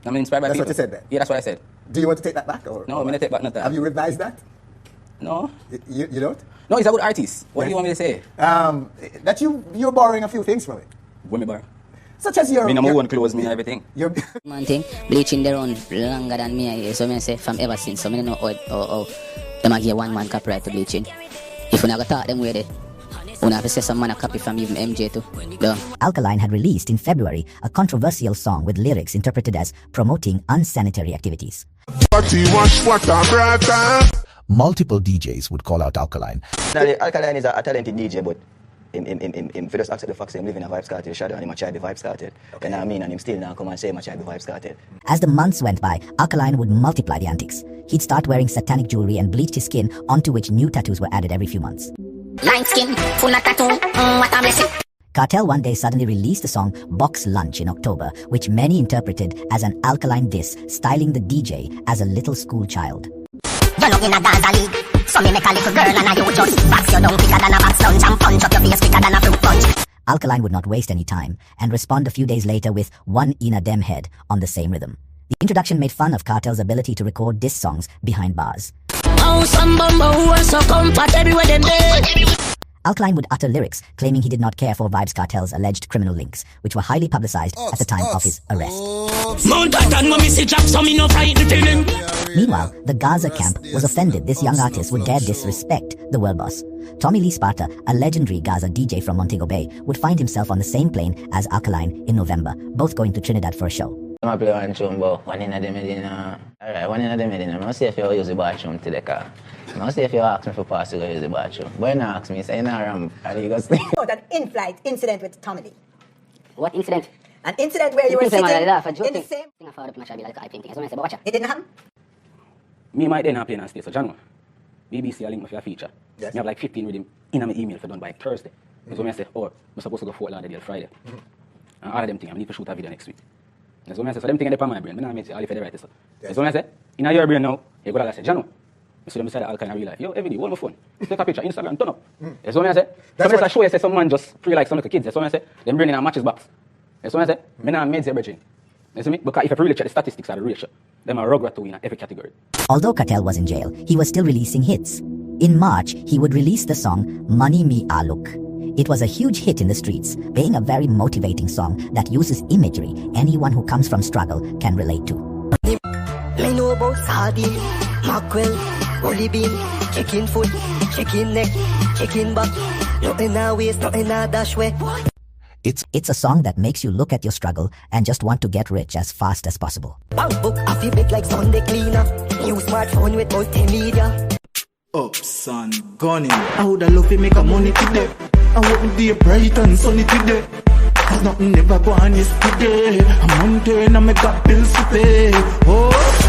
I'm inspired by that's people. That's what you said there? Yeah, that's what I said. Do you want to take that back? Or, no, I'm going to take back nothing. Have you revised that? No. You don't? No, he's a good artist. What do you want me to say? That you're borrowing a few things from it. What me borrow? Such as your... Me no own clothes, me everything. Man thing, bleaching their own longer than me, so me say from ever since. So me don't know how them a give one man copyright to bleaching. If we not go talk them way there, we have to say some man a copy from even MJ too. Yeah. Alkaline had released in February a controversial song with lyrics interpreted as promoting unsanitary activities. Multiple DJs would call out Alkaline. Now, Alkaline is a talented DJ, but him just accept the fact that him living a Vybz Kartel shadow and him a try the Vybz Kartel. You know what I mean? And him still now come and say him a try the Vybz Kartel. As the months went by, Alkaline would multiply the antics. He'd start wearing satanic jewelry and bleached his skin, onto which new tattoos were added every few months. Light skin, full of tattoo, what a blessing. Kartel one day suddenly released the song Box Lunch in October, which many interpreted as an Alkaline diss, styling the DJ as a little school child. You're not in a Gaza league. So me make a little girl and you just box your down quicker than a box lunch and punch up your face quicker than a fruit punch. Alkaline would not waste any time and respond a few days later with One in a Dem Head on the same rhythm. The introduction made fun of Kartel's ability to record diss songs behind bars. Alkaline would utter lyrics claiming he did not care for Vybz Kartel's alleged criminal links, which were highly publicized at the time of his arrest. Meanwhile, the Gaza camp was offended this young artist would dare disrespect the world boss. Tommy Lee Sparta, a legendary Gaza DJ from Montego Bay, would find himself on the same plane as Alkaline in November, both going to Trinidad for a show. I play one tune, but one in the Medina. Alright, one in the Medina. I'm going to see if you use the bathroom to the car. I'm going to see if you ask me for pass to go use the bathroom. But you don't ask me, say you're not around. And you go sleep. That in-flight incident with Tommy Lee. What incident? An incident where you were sitting in the same... It didn't happen? Me might then have playing on stage. So January, BBC a link me for a feature. Yes. Me have like 15 with him in my email for done by Thursday. So I say, oh, I'm supposed to go Fort Lauderdale Friday. And all of them things, I need to shoot a video next week. That's what I say. So them things are on my brain. I don't all if they write this. That's what I say. In your brain now, you go to say, Jano. I see them beside the Alkaline real life. Yo, every day, hold my phone. Take a picture, Instagram, turn up. That's what I say. That's what I show you, say some man just free like some little kids. That's what I say. Them bring in a matches box. That's what I say. Me not made everything. You see me? Because if you really check the statistics of the ratio, them are rugrat to win in every category. Although Kartel was in jail, he was still releasing hits. In March, he would release the song Money Me Aluk. It was a huge hit in the streets, being a very motivating song that uses imagery anyone who comes from struggle can relate to. I know about sardine, mackerel, holy bean, chicken foot, chicken neck, chicken back, nothing a waste, nothing a dash way. It's a song that makes you look at your struggle and just want to get rich as fast as possible. Bank book, I feel big like Sunday cleaner, new smartphone with multimedia. Ups and gunning. I woulda love to make a money today. I wouldn't be bright and sunny today. Cause nothing never go on yesterday. I'm mountain and me got bills to pay. Oh,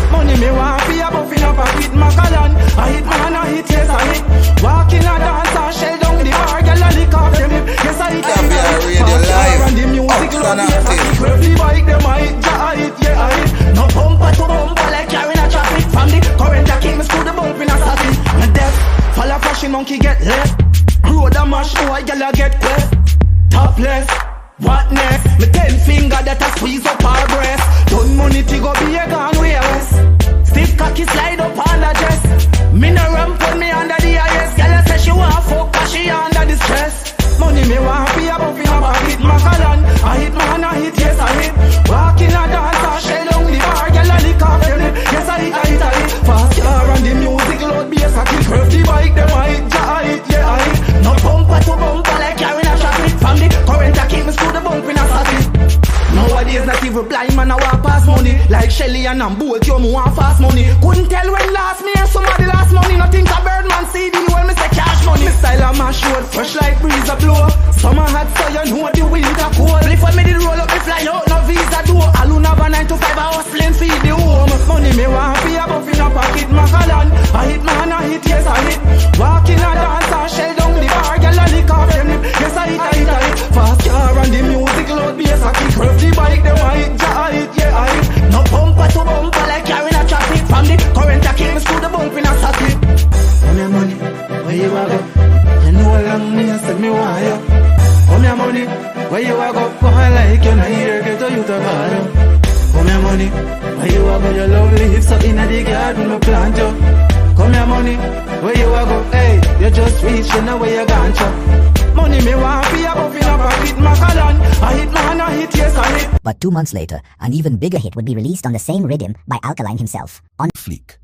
money me want be a buffing up a hit Macallan. I hit man, I hit, yes I hit. Walk in a dance and shell down the bar. Girl a lick off them lip. Yes I hit. Caviar-Radio live. And the music love, yes I hit. Where the bike them I hit, ja I hit, yeah I hit. No bumper to bumper like carrying a traffic. From the current that came to the bump in a satin. And death, fall a flashing monkey get left. Road a mash, boy, girl a get Money me want be a buff in a pocket, Macalan. I hit man, I hit, yes I hit. Walk in a dance, I shell down the bar, girl I lick off them lip. Yes I hit. Fast car and the music loud bass, I kick curve the bike, them I hit, ja I hit, yeah I hit. No bumper to bumper like carrying a traffic. From the current I keep me screw the bump in a static. Nowadays not even blind man I want pass money. Like Shelly and I'm both you me want fast money. Couldn't tell when last me and somebody last money. Nothing a Birdman CD when me say cash money. Me style on my short, fresh like breeze a blow. Summer hot so you know the winter cold. If I me did roll up me fly out no visa do. Alone have a 9 to 5 hours plane feed the home. Money me want be a buff in a pocket Macalan. I hit man I hit yes I hit. Walk in a dance and shell down the bar. Girl I lick off them lip. Yes I hit. Fast car and the music loud bass I kick curve the bike them I hit, ja I hit, yeah I hit. No bumper to bumper like carrying a traffic. From the current I keep me screw the bump in a static. Come your money, where you a go? You know how long me I said me want you. Come your money, where you a go? Go like you not here, get to you to call you. Come your money, where you a go? Your love leaves so in the garden no plant you. Come your money, where you a go? Hey, you just reach, you know where you gone to. Money me want be a buff in a pocket, Macalan. I hit man, I hit, yes I hit. But 2 months later, an even bigger hit would be released on the same rhythm by Alkaline himself, On Fleek.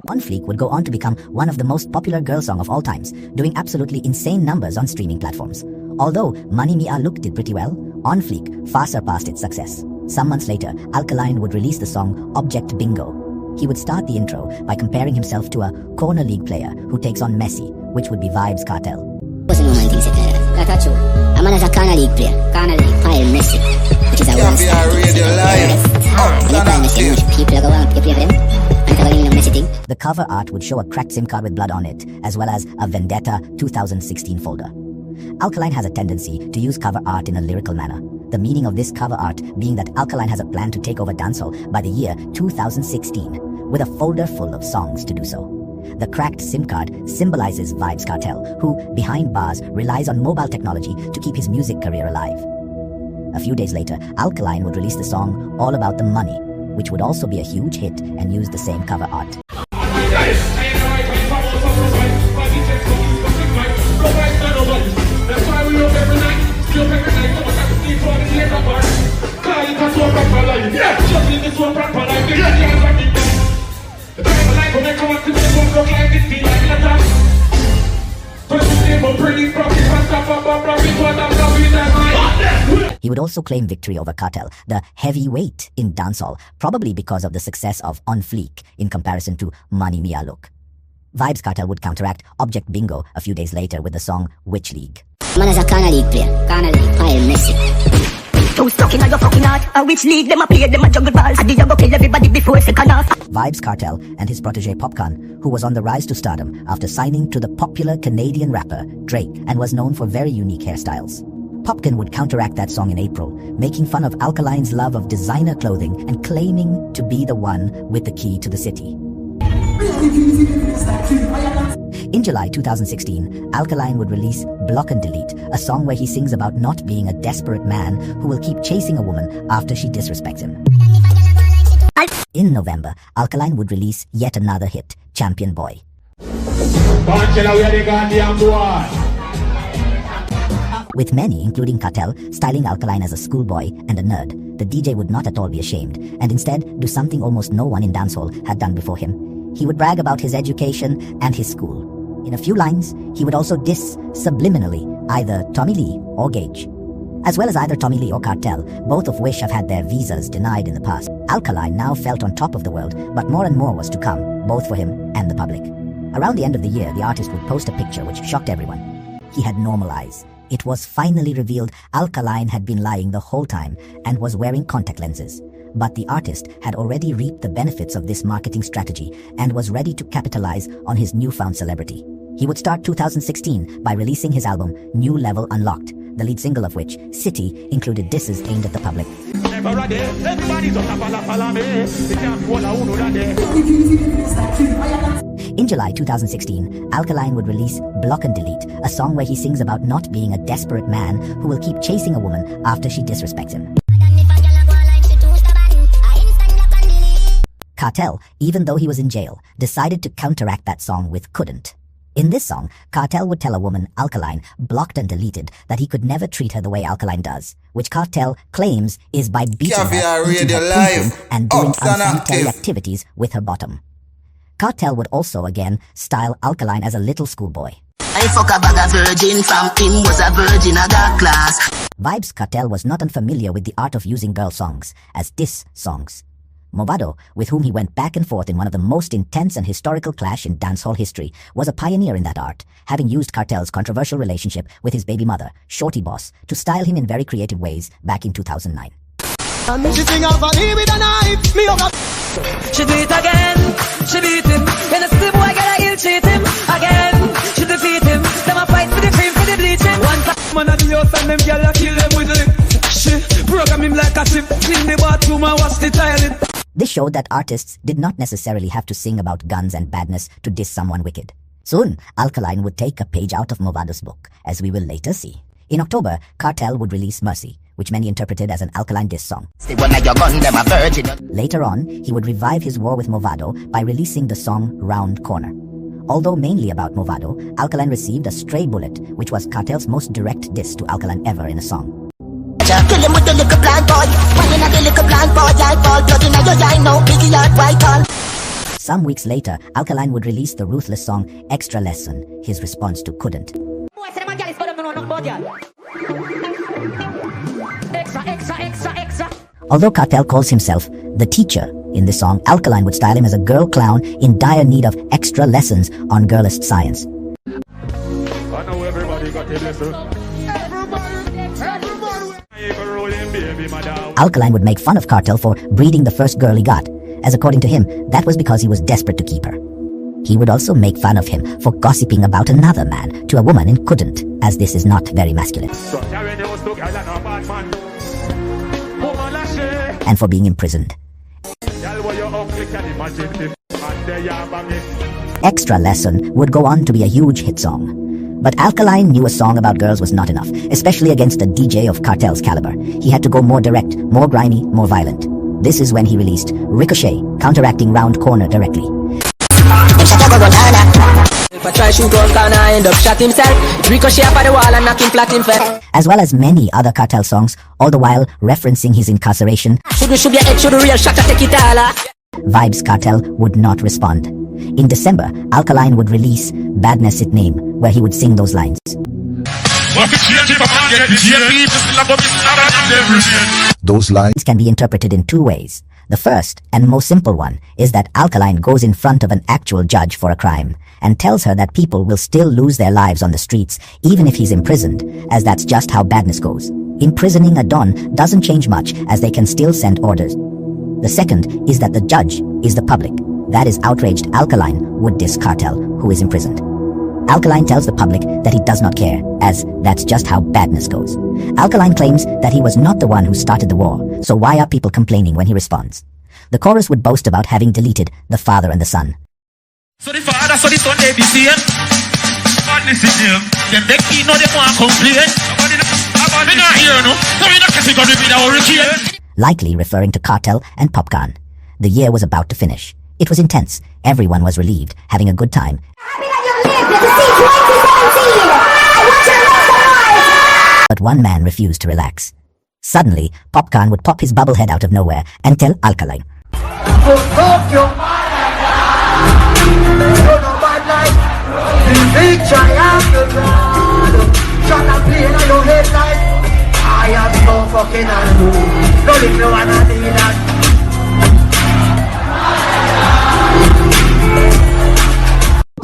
On Fleek would go on to become one of the most popular girl song of all times, doing absolutely insane numbers on streaming platforms. Although Money Me A Look did pretty well, On Fleek far surpassed its success. Some months later, Alkaline would release the song Object Bingo. He would start the intro by comparing himself to a corner league player who takes on Messi, which would be Vybz Kartel. What's the moment thing like that? I'm a corner league player, corner league pile Messi, which is a Caviar-Radio live. People go on, people them. The cover art would show a cracked SIM card with blood on it, as well as a Vendetta 2016 folder. Alkaline has a tendency to use cover art in a lyrical manner. The meaning of this cover art being that Alkaline has a plan to take over dancehall by the year 2016, with a folder full of songs to do so. The cracked SIM card symbolizes Vybz Kartel, who, behind bars, relies on mobile technology to keep his music career alive. A few days later, Alkaline would release the song All About the Money, which would also be a huge hit and use the same cover art. He would also claim victory over Kartel, the heavyweight in dancehall, probably because of the success of On Fleek in comparison to Money Me A Look. Vybz Kartel would counteract Object Bingo a few days later with the song Which League. Man is a corner league player, corner league pile Messi. Too stuck in your fucking heart. Which league them a play, them a juggle balls. I did go kill everybody before second half. Vybz Kartel and his protege Popcorn, who was on the rise to stardom after signing to the popular Canadian rapper Drake and was known for very unique hairstyles. Popcorn would counteract that song in April, making fun of Alkaline's love of designer clothing and claiming to be the one with the key to the city. In July 2016, Alkaline would release Block and Delete, a song where he sings about not being a desperate man who will keep chasing a woman after she disrespects him. In November, Alkaline would release yet another hit, Champion Boy. With many, including Kartel, styling Alkaline as a schoolboy and a nerd, the DJ would not at all be ashamed, and instead do something almost no one in dancehall had done before him. He would brag about his education and his school. In a few lines, he would also diss subliminally either Tommy Lee or Gage, as well as either Tommy Lee or Kartel, both of which have had their visas denied in the past. Alkaline now felt on top of the world, but more and more was to come, both for him and the public. Around the end of the year, the artist would post a picture which shocked everyone. He had normal eyes. It was finally revealed Alkaline had been lying the whole time and was wearing contact lenses. But the artist had already reaped the benefits of this marketing strategy and was ready to capitalize on his newfound celebrity. He would start 2016 by releasing his album New Level Unlocked, the lead single of which, City, included disses aimed at the public. In July 2016, Alkaline would release Block and Delete, a song where he sings about not being a desperate man who will keep chasing a woman after she disrespects him. Kartel, even though he was in jail, decided to counteract that song with Couldn't. In this song, Cartel would tell a woman, Alkaline, blocked and deleted, that he could never treat her the way Alkaline does, which Cartel claims is by beating her, eating her pumpkin, and doing unsanitary activities with her bottom. Cartel would also again style Alkaline as a little schoolboy. I fuck a bag of virgin from him was a virgin I got class. Vybz Kartel was not unfamiliar with the art of using girl songs as diss songs. Movado, with whom he went back and forth in one of the most intense and historical clash in dancehall history, was a pioneer in that art, having used Cartel's controversial relationship with his baby mother, Shorty Boss, to style him in very creative ways back in 2009. She sing out for me with a knife, me up. She do it again, she beat him. Then a still boy get a ill cheat him. Again, she defeat him. Them a fight for the cream, for the bleaching. One time man at the house and them gyal a kill them with it. She program him like a ship, clean the bathroom and wash the tiling. This showed that artists did not necessarily have to sing about guns and badness to diss someone wicked. Soon, Alkaline would take a page out of Movado's book, as we will later see. In October, Cartel would release Mercy, which many interpreted as an Alkaline diss song. Later on, he would revive his war with Movado by releasing the song Round Corner. Although mainly about Movado, Alkaline received a stray bullet, which was Cartel's most direct diss to Alkaline ever in a song. Kill him with the little blind boy. When in the little blind boy, I fall blood in your eye, no biggie heart, white all. Some weeks later, Alkaline would release the ruthless song Extra Lesson, his response to Couldn't. Although Cartel calls himself the teacher in this song, Alkaline would style him as a girl clown in dire need of extra lessons on girlist science. I know everybody got a lesson. Alkaline would make fun of Cartel for breeding the first girl he got, as according to him, that was because he was desperate to keep her. He would also make fun of him for gossiping about another man to a woman and couldn't, as this is not very masculine. And for being imprisoned. Extra Lesson would go on to be a huge hit song. But Alkaline knew a song about girls was not enough, especially against a DJ of Cartel's caliber. He had to go more direct, more grimy, more violent. This is when he released Ricochet, counteracting Round Corner directly. If I try shoot on corner, I end up shot himself. Ricochet up at the wall and knock him flat in face. As well as many other Cartel songs, all the while referencing his incarceration. Should your head, should the real shot take it all. Vybz Kartel would not respond. In December, Alkaline would release Badness It Name, where he would sing those lines. Those lines can be interpreted in two ways. The first, and most simple one, is that Alkaline goes in front of an actual judge for a crime, and tells her that people will still lose their lives on the streets, even if he's imprisoned, as that's just how badness goes. Imprisoning a Don doesn't change much, as they can still send orders. The second is that the judge is the public. That is, outraged Alkaline would diss Cartel, who is imprisoned. Alkaline tells the public that he does not care, as that's just how badness goes. Alkaline claims that he was not the one who started the war, so why are people complaining when he responds? The chorus would boast about having deleted the father and the son. So the father, so the son, they be same. Badness is them. Them they keep, no, they can't complain. They not here, no? So we not category with our hurricane. Likely referring to Cartel and Popcorn. The year was about to finish. It was intense. Everyone was relieved, having a good time. But one man refused to relax. Suddenly, Popcorn would pop his bubble head out of nowhere and tell Alkaline,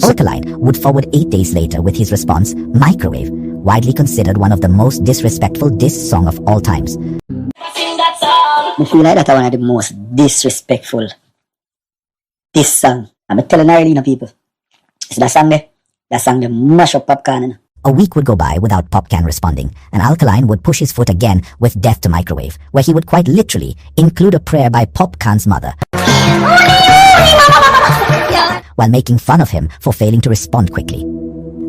Alkaline would forward 8 days later with his response, Microwave, widely considered one of the most disrespectful diss song of all times. I feel like that's one of the most disrespectful diss song. I'm telling Arlene people. It's that song they mash up Popcorn. A week would go by without Popcorn responding, and Alkaline would push his foot again with Death to Microwave, where he would quite literally include a prayer by Popcorn's mother, while making fun of him for failing to respond quickly.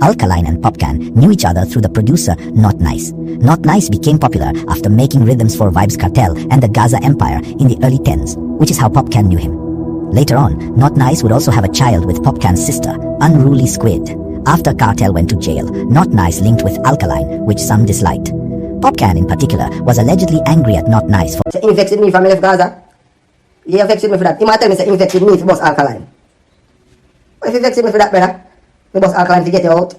Alkaline and Popcorn knew each other through the producer Not Nice. Not Nice became popular after making rhythms for Vybz Kartel and the Gaza Empire in the early 10s, which is how Popcorn knew him. Later on, Not Nice would also have a child with Popcorn's sister, Unruly Squid. After Cartel went to jail, Not Nice linked with Alkaline, which some disliked. Popcan in particular was allegedly angry at Not Nice for he vexed me from left Gaza. He vexed me for that. He might tell me say he vexed me for boss Alkaline. What if he vexed me for that, brother? The boss Alkaline to get you out.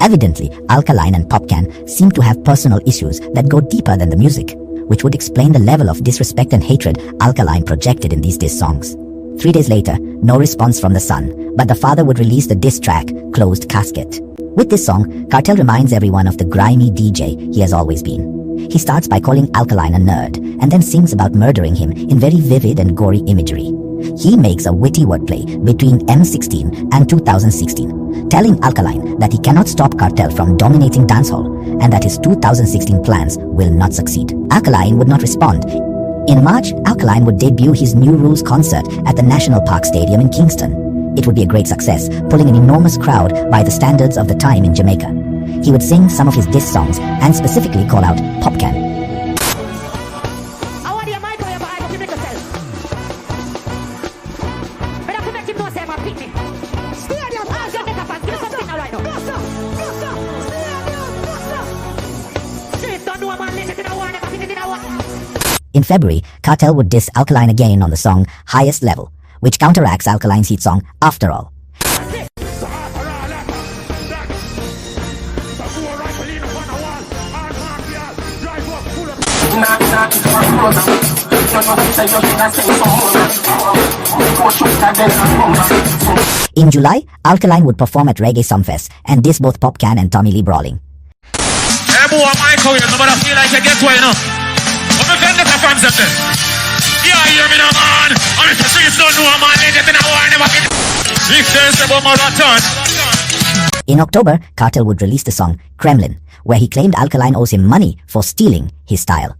Evidently, Alkaline and Popcan seem to have personal issues that go deeper than the music, which would explain the level of disrespect and hatred Alkaline projected in these diss songs. 3 days later, no response from the son, but the father would release the diss track, Closed Casket. With this song, Cartel reminds everyone of the grimy DJ he has always been. He starts by calling Alkaline a nerd, and then sings about murdering him in very vivid and gory imagery. He makes a witty wordplay between M16 and 2016, telling Alkaline that he cannot stop Cartel from dominating dancehall, and that his 2016 plans will not succeed. Alkaline would not respond. In March, Alkaline would debut his New Rules concert at the National Park Stadium in Kingston. It would be a great success, pulling an enormous crowd by the standards of the time in Jamaica. He would sing some of his diss songs and specifically call out Popcan. In February, Cartel would diss Alkaline again on the song Highest Level, which counteracts Alkaline's hit song After All. In July, Alkaline would perform at Reggae Sumfest and diss both Popcan and Tommy Lee Brawling. Hey boy, Michael, you nobody feel like you get way, no? I'm a friend of the fans up there. Yeah, hear me now, man. I'm in the streets, don't know, man. They get in a war, never get if there's a marathon. In October, Cartel would release the song Kremlin, where he claimed Alkaline owes him money for stealing his style.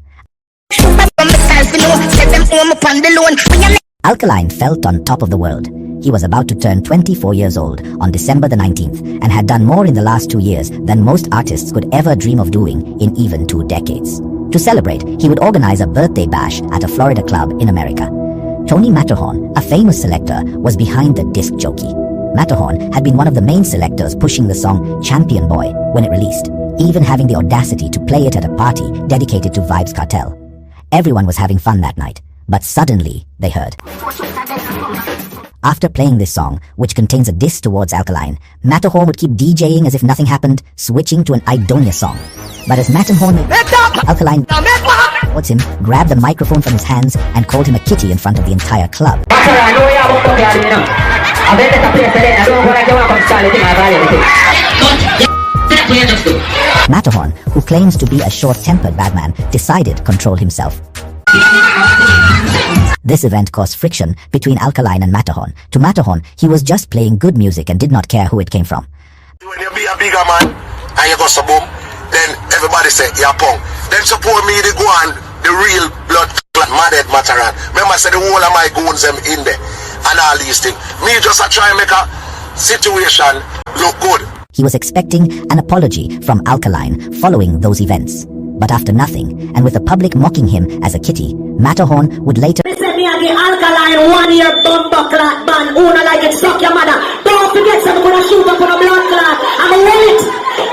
Alkaline felt on top of the world. He was about to turn 24 years old on December the 19th and had done more in the last 2 years than most artists could ever dream of doing in even 2 decades. To celebrate, he would organize a birthday bash at a Florida club in America. Tony Matterhorn, a famous selector, was behind the disc jockey. Matterhorn had been one of the main selectors pushing the song Champion Boy when it released, even having the audacity to play it at a party dedicated to Vybz Kartel. Everyone was having fun that night, but suddenly they heard. After playing this song, which contains a diss towards Alkaline, Matterhorn would keep DJing as if nothing happened, switching to an Idonia song. But as Matterhorn, Alkaline towards him, grabbed the microphone from his hands and called him a kitty in front of the entire club. Matterhorn, who claims to be a short-tempered bad man, decided to control himself. This event caused friction between Alkaline and Matterhorn. To Matterhorn, he was just playing good music and did not care who it came from. When you be a bigger man and you go so boom, then everybody say you're punk. Then support me to go on the real blood clot madhead Mataran. Remember say the whole of my goons them in there and all these things. Me just a try and make a situation look good. He was expecting an apology from Alkaline following those events. But after nothing, and with the public mocking him as a kitty, Matterhorn would later Alkaline 1 year bumper clot ban. Una like it suck your mother. Don't forget some gonna shoot up on a blood clot. I'm wait.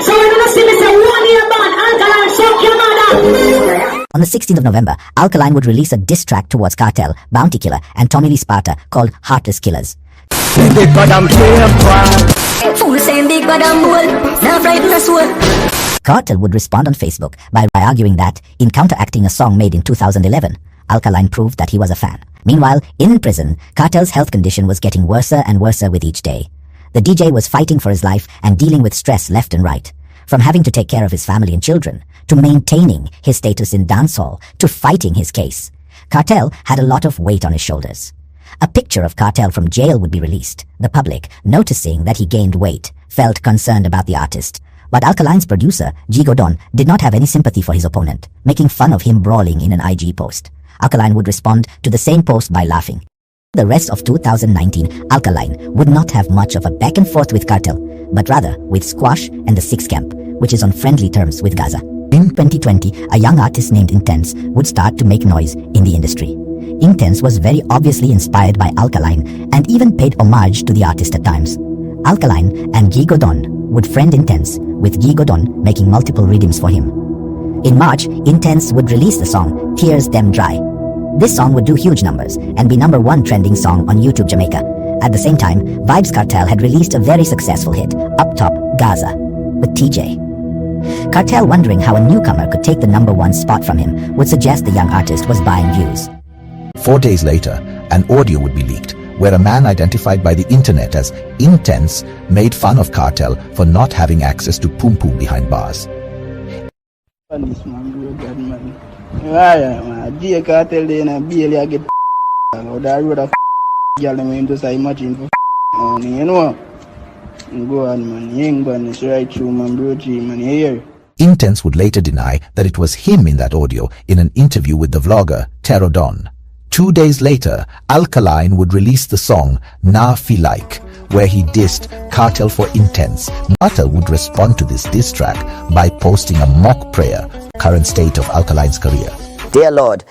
So you're gonna see me say 1 year ban. Alkaline suck your mother. On the 16th of November, Alkaline would release a diss track towards Cartel, Bounty Killer, and Tommy Lee Sparta called Heartless Killers. Fool saying big bad and bold, now frighten the soul. Cartel would respond on Facebook by arguing that, in counteracting a song made in 2011, Alkaline proved that he was a fan. Meanwhile, in prison, Cartel's health condition was getting worse and worse with each day. The DJ was fighting for his life and dealing with stress left and right. From having to take care of his family and children, to maintaining his status in dancehall, to fighting his case. Cartel had a lot of weight on his shoulders. A picture of Cartel from jail would be released. The public, noticing that he gained weight, felt concerned about the artist. But Alkaline's producer, G. Godon, did not have any sympathy for his opponent, making fun of him brawling in an IG post. Alkaline would respond to the same post by laughing. The rest of 2019, Alkaline would not have much of a back and forth with Cartel, but rather with Squash and the Six Camp, which is on friendly terms with Gaza. In 2020, a young artist named Intense would start to make noise in the industry. Intense was very obviously inspired by Alkaline and even paid homage to the artist at times. Alkaline and Guy Godon would friend Intense, with Guy Godon making multiple rhythms for him. In March, Intense would release the song Tears Them Dry. This song would do huge numbers and be #1 trending song on YouTube Jamaica. At the same time, Vybz Kartel had released a very successful hit, Up Top Gaza, with TJ. Kartel, wondering how a newcomer could take the #1 spot from him, would suggest the young artist was buying views. 4 days later, an audio would be leaked where a man identified by the internet as Intense made fun of Kartel for not having access to Poom Poom behind bars. Intense would later deny that it was him in that audio in an interview with the vlogger Terodon. 2 days later, Alkaline would release the song Na Fi Like, where he dissed Kartel for Intense. Kartel would respond to this diss track by posting a mock prayer, current state of Alkaline's career. Dear Lord,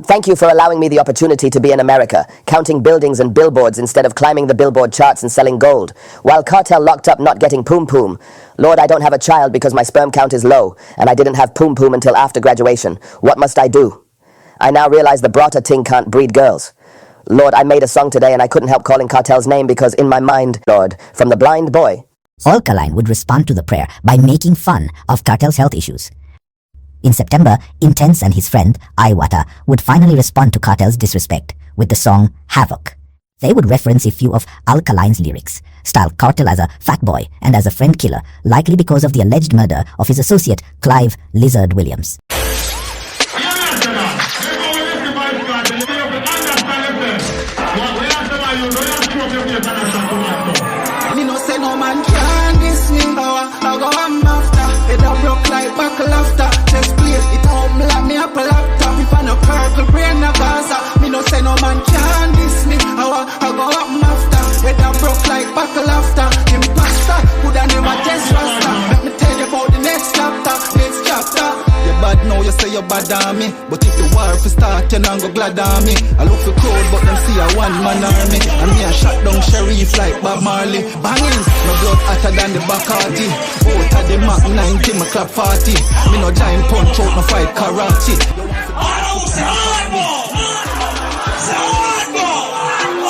thank you for allowing me the opportunity to be in America, counting buildings and billboards instead of climbing the billboard charts and selling gold, while Kartel locked up not getting Poom Poom. Lord, I don't have a child because my sperm count is low, and I didn't have Poom Poom until after graduation. What must I do? I now realize the Brata ting can't breed girls. Lord, I made a song today and I couldn't help calling Kartel's name because in my mind, Lord, from the blind boy. Alkaline would respond to the prayer by making fun of Kartel's health issues. In September, Intense and his friend, Iwata, would finally respond to Kartel's disrespect with the song Havoc. They would reference a few of Alkaline's lyrics, style Kartel as a fat boy and as a friend killer, likely because of the alleged murder of his associate, Clive Lizard Williams. Me no say no man can diss me. I go am after. It a broke like buckle after. Just play it home like me up a laptop. If I no purple brain a Gaza. Me no say no man can diss me. I go am after. It a broke like buckle after. Imposter would I never test Rasta. Let me tell you about the next chapter. Next chapter. You bad now, you say you bad on me. But if the war for start, you not go glad on me. I look for crowd, but them see a one-man army. And me a shot down sheriff like Bob Marley. Banging, my blood hotter than the Bacardi. Out of the Mac 90, my clap 40. Me no giant punch out, no fight karate.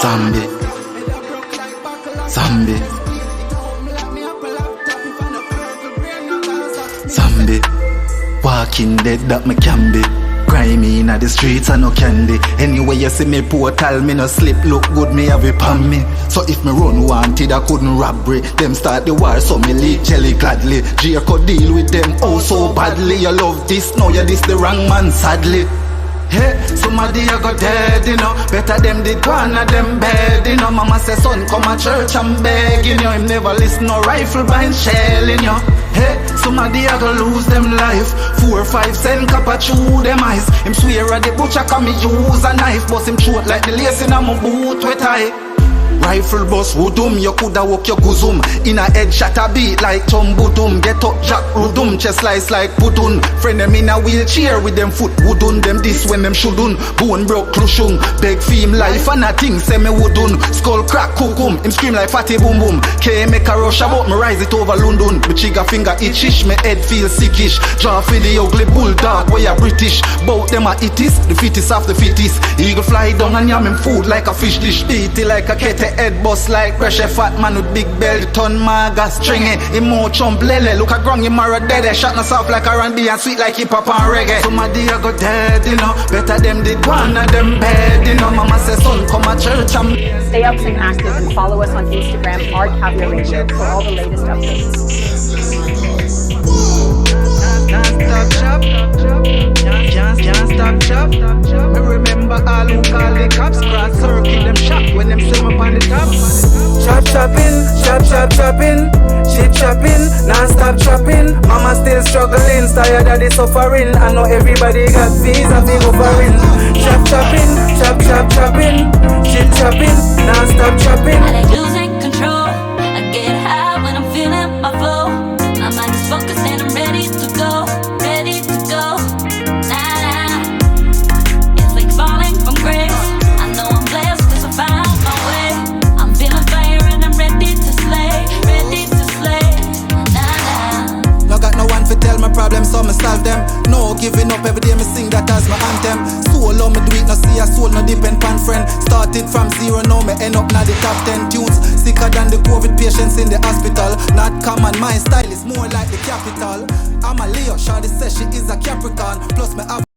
Zombie. Zombie. Zombie. Walking dead that me can be. Grimy inna the streets and no candy. Anyway you see me portal, me no slip. Look good, me have it on me. So if me run wanted, I couldn't robbery. Them start the war, so me leak jelly gladly. Gia could deal with them oh so badly. You love this, now you this the wrong man sadly. Hey, somebody you got dead, you know. Better them did one of them bed, you know. Mama say son come to church, I'm begging you. Him never listen no rifle buying shelling you. Hey, somebody you go lose them life. 4 or 5 cent copper chew them eyes. Him swear at the butcher come me use a knife. Bust him throat like the lace in a my boot with tie. Rifle bust woodum, you coulda walk your guzum. In a head shot a beat like chumbutum. Get up jack rudum, chest slice like putun. Friend them in a wheelchair with them foot woodun. Them this when them shouldun. Bone broke clushung. Beg fame life and a thing say me woodun. Skull crack kukum, him scream like fatty boom boom. K make a rush about me rise it over London. Me trigger finger itchish, me head feel sickish. Draw for the ugly bulldog where you British. Bout them a itis, the fittest of the fittest. Eagle fly down and yam him food like a fish dish. Beat it like a kete. Head bust like pressure fat man with big belly, ton maga stringy. Him more chump lele, look a grung him a dead. Shot no soft like R&B and sweet like hip hop and reggae. Somebody a go dead, you know. Better them did one of them bed, you know. Mama say son come to church and stay up and active and follow us on Instagram or Caviar-Radio for all the latest updates. Can't stop chop. Me remember all who call the cops. Cross circuit them shop when them see me on the top. Chop chopping, shit chopping, non-stop chopping. Mama still struggling, tired of the suffering. I know everybody got visa, big offering. Chop chopping, shit chopping, non-stop chopping. I like losing control. I get high when I'm feeling my flow. My mind is focused and I'm ready to go. It's like falling from grace. I know I'm blessed cause I found my way. I'm feeling fire and I'm ready to slay. problem, so me solve them. No giving up, every day me sing that as my anthem. Soul on me do it, no see a soul, no depend pan friend. Started from zero, now me end up now the top 10 tunes. Sicker than the COVID patients in the hospital. Not common, my style is more like the capital. I'm a Leo, Shawty says she is a Capricorn. Plus me have